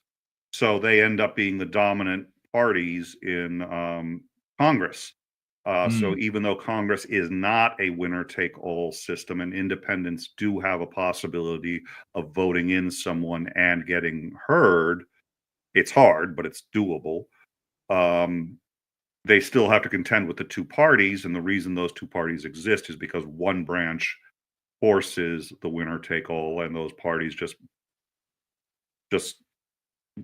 So they end up being the dominant parties in Congress. So even though Congress is not a winner take all system, and independents do have a possibility of voting in someone and getting heard, it's hard, but it's doable. They still have to contend with the two parties, and the reason those two parties exist is because one branch forces the winner take all, and those parties just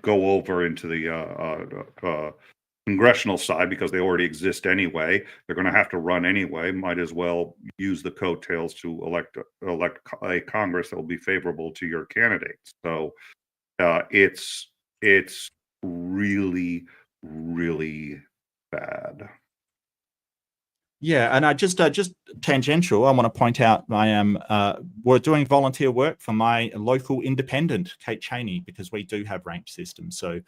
go over into the congressional side because they already exist anyway. They're going to have to run anyway. Might as well use the coattails to elect a Congress that will be favorable to your candidates. So it's really, really bad. Yeah, and I just tangential. I want to point out we're doing volunteer work for my local independent, Kate Cheney, because we do have ranked systems. So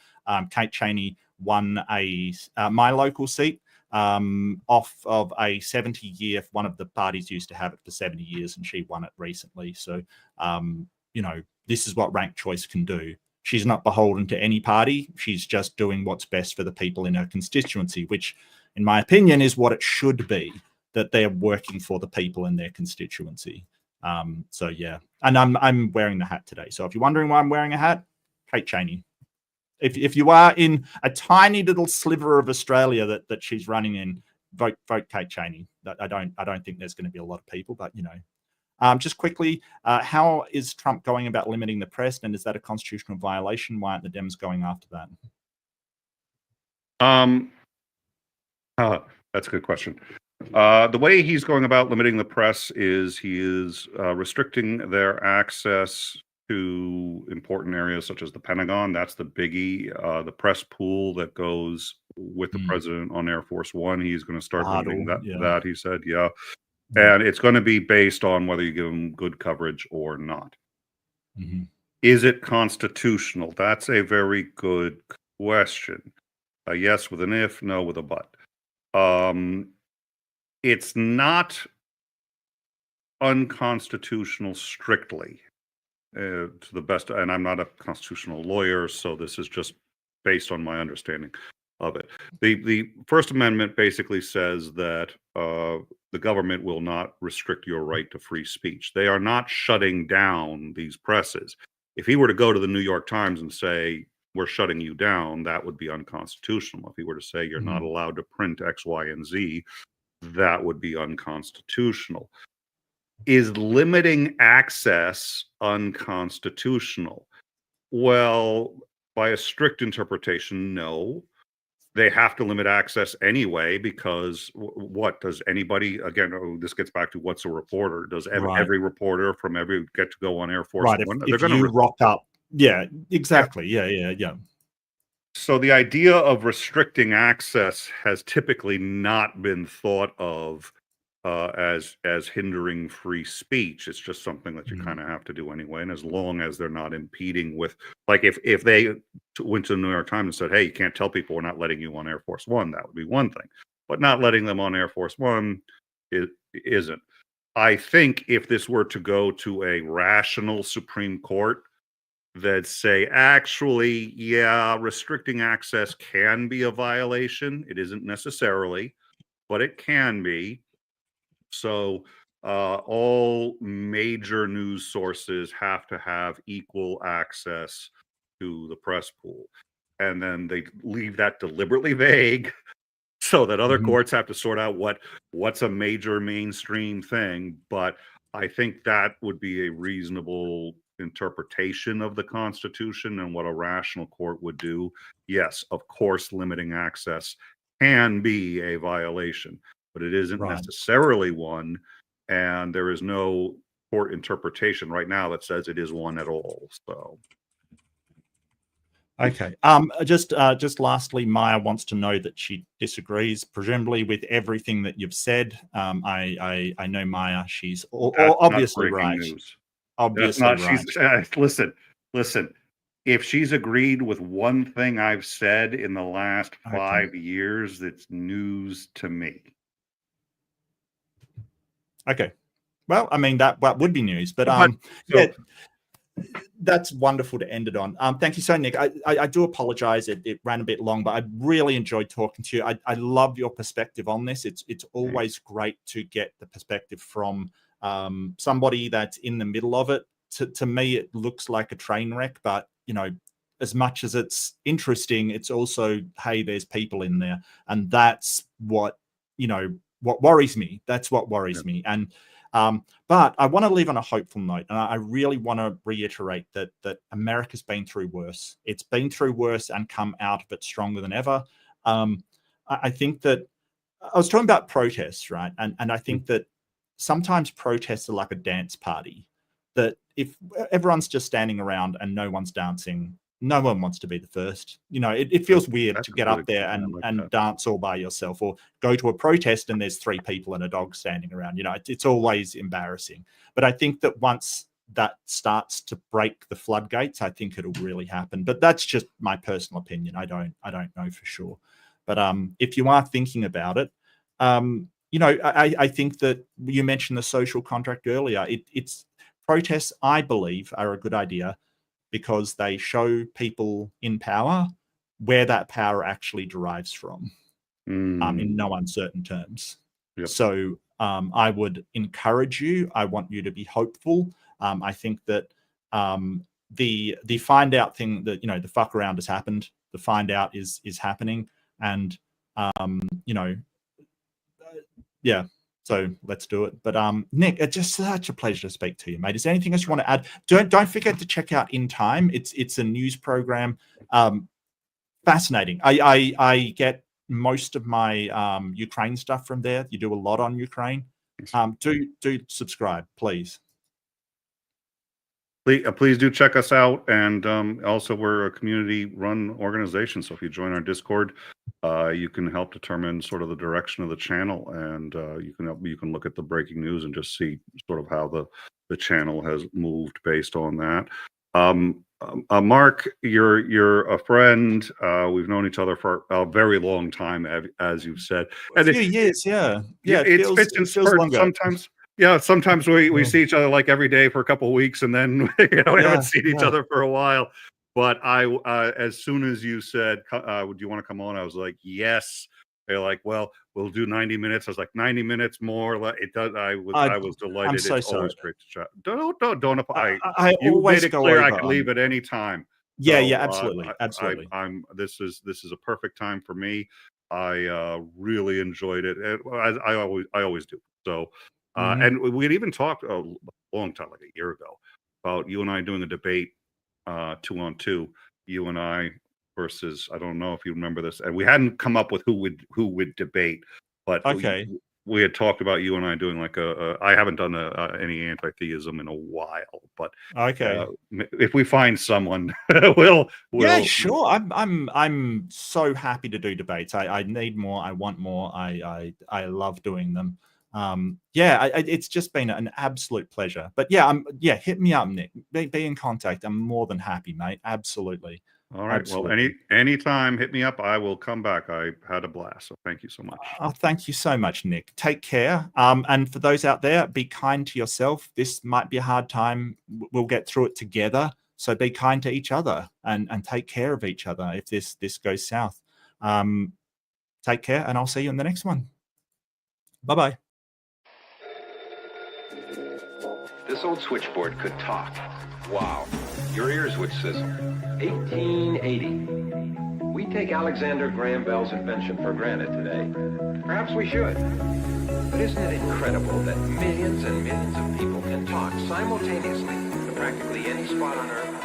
Kate Cheney won my local seat off of a 70-year. One of the parties used to have it for 70 years, and she won it recently. So this is what ranked choice can do. She's not beholden to any party. She's just doing what's best for the people in her constituency, which, in my opinion, is what it should be, that they're working for the people in their constituency. So yeah, and I'm wearing the hat today. So if you're wondering why I'm wearing a hat, Kate Cheney. If you are in a tiny little sliver of Australia that she's running in, vote Kate Cheney. I don't think there's going to be a lot of people, but just quickly, how is Trump going about limiting the press, and is that a constitutional violation? Why aren't the Dems going after that? That's a good question. The way he's going about limiting the press is he is restricting their access to important areas such as the Pentagon. That's the biggie. The press pool that goes with the president on Air Force One, he's going to start limiting that, he said, yeah. And it's going to be based on whether you give him good coverage or not. Mm-hmm. Is it constitutional? That's a very good question. A yes with an if, no with a but. It's not unconstitutional strictly, to the best, and I'm not a constitutional lawyer, so this is just based on my understanding of it. The First Amendment basically says that the government will not restrict your right to free speech. They are not shutting down these presses. If he were to go to the New York Times and say, we're shutting you down, that would be unconstitutional. If he were to say you're not allowed to print X, Y, and Z, that would be unconstitutional. Is limiting access unconstitutional? Well, by a strict interpretation, no. They have to limit access anyway, because what does anybody, again, this gets back to what's a reporter? Does every reporter from every get to go on Air Force One? If you rock up. Yeah, exactly. Yeah. So the idea of restricting access has typically not been thought of as hindering free speech. It's just something that you kind of have to do anyway. And as long as they're not impeding with, like, if they went to the New York Times and said, hey, you can't tell people we're not letting you on Air Force One, that would be one thing. But not letting them on Air Force One isn't. I think if this were to go to a rational Supreme Court that say, actually, yeah, restricting access can be a violation. It isn't necessarily, but it can be. So all major news sources have to have equal access to the press pool. And then they leave that deliberately vague so that other courts have to sort out what's a major mainstream thing. But I think that would be a reasonable interpretation of the Constitution and what a rational court would do. Yes, of course, limiting access can be a violation, but it isn't necessarily one, and there is no court interpretation right now that says it is one at all. So, okay. Just lastly, Maya wants to know that she disagrees, presumably, with everything that you've said. I know Maya. She's obviously right. News. Obviously right. Listen. If she's agreed with one thing I've said in the last 5 years, it's news to me. Okay. Well, I mean, that would be news, but yeah, that's wonderful to end it on. Thank you so, Nick. I do apologize. It ran a bit long, but I really enjoyed talking to you. I love your perspective on this. It's always great to get the perspective from somebody that's in the middle of it. To me, it looks like a train wreck, but as much as it's interesting, it's also, hey, there's people in there, and that's what worries me. That's what worries me. And but I want to leave on a hopeful note, and I really want to reiterate that America's been through worse. It's been through worse and come out of it stronger than ever. I think that I was talking about protests, right? And I think that sometimes protests are like a dance party. That if everyone's just standing around and no one's dancing, no one wants to be the first. It feels weird to get up there and dance all by yourself, or go to a protest and there's 3 people and a dog standing around. It's always embarrassing. But I think that once that starts to break the floodgates, I think it'll really happen. But that's just my personal opinion. I don't know for sure. But if you are thinking about it, I think that you mentioned the social contract earlier. It's protests, I believe, are a good idea because they show people in power where that power actually derives from, in no uncertain terms. Yep. So I would encourage you. I want you to be hopeful. I think that the find out thing, that the fuck around has happened. The find out is happening, and yeah. So let's do it. But Nick, it's just such a pleasure to speak to you, mate. Is there anything else you want to add? Don't forget to check out In Time. It's a news program. Fascinating. I get most of my Ukraine stuff from there. You do a lot on Ukraine. Do subscribe, please. Please do check us out, and also we're a community-run organization. So if you join our Discord, you can help determine sort of the direction of the channel, and you can look at the breaking news and just see sort of how the channel has moved based on that. Mark, you're a friend. We've known each other for a very long time, as you've said, and a few years. Yeah. It feels longer. Sometimes. Yeah, sometimes we see each other like every day for a couple of weeks, and then we haven't seen each other for a while. But as soon as you said, "Do you want to come on?" I was like, "Yes." They're like, "Well, we'll do 90 minutes." I was like, 90 minutes more. It does. I was delighted. I'm so it's sorry. always great to chat. Don't. I You always made it go clear over I could leave at any time. Yeah, So yeah, absolutely, absolutely. I'm this is a perfect time for me. I really enjoyed it. I always do. So Hmm. and we had even talked a long time, like a year ago, about you and I doing a debate, 2-on-2, you and I versus, I don't know if you remember this, and we hadn't come up with who would debate, but Okay, we had talked about you and I doing like I haven't done any anti-theism in a while, but okay. if we find someone, Yeah, we'll sure. I'm so happy to do debates. I need more. I want more. I love doing them. Yeah, it's just been an absolute pleasure. But yeah, yeah, hit me up, Nick. Be in contact. I'm more than happy, mate. Absolutely, All right. Well, absolutely. anytime, hit me up. I will come back. I had a blast. So thank you so much. Oh, thank you so much, Nick. Take care. And for those out there, be kind to yourself. This might be a hard time. We'll get through it together. So be kind to each other and take care of each other if this goes south. Um, take care, and I'll see you in the next one. Bye bye. This old switchboard could talk. Wow. Your ears would sizzle. 1880. We take Alexander Graham Bell's invention for granted today. Perhaps we should. But isn't it incredible that millions and millions of people can talk simultaneously to practically any spot on Earth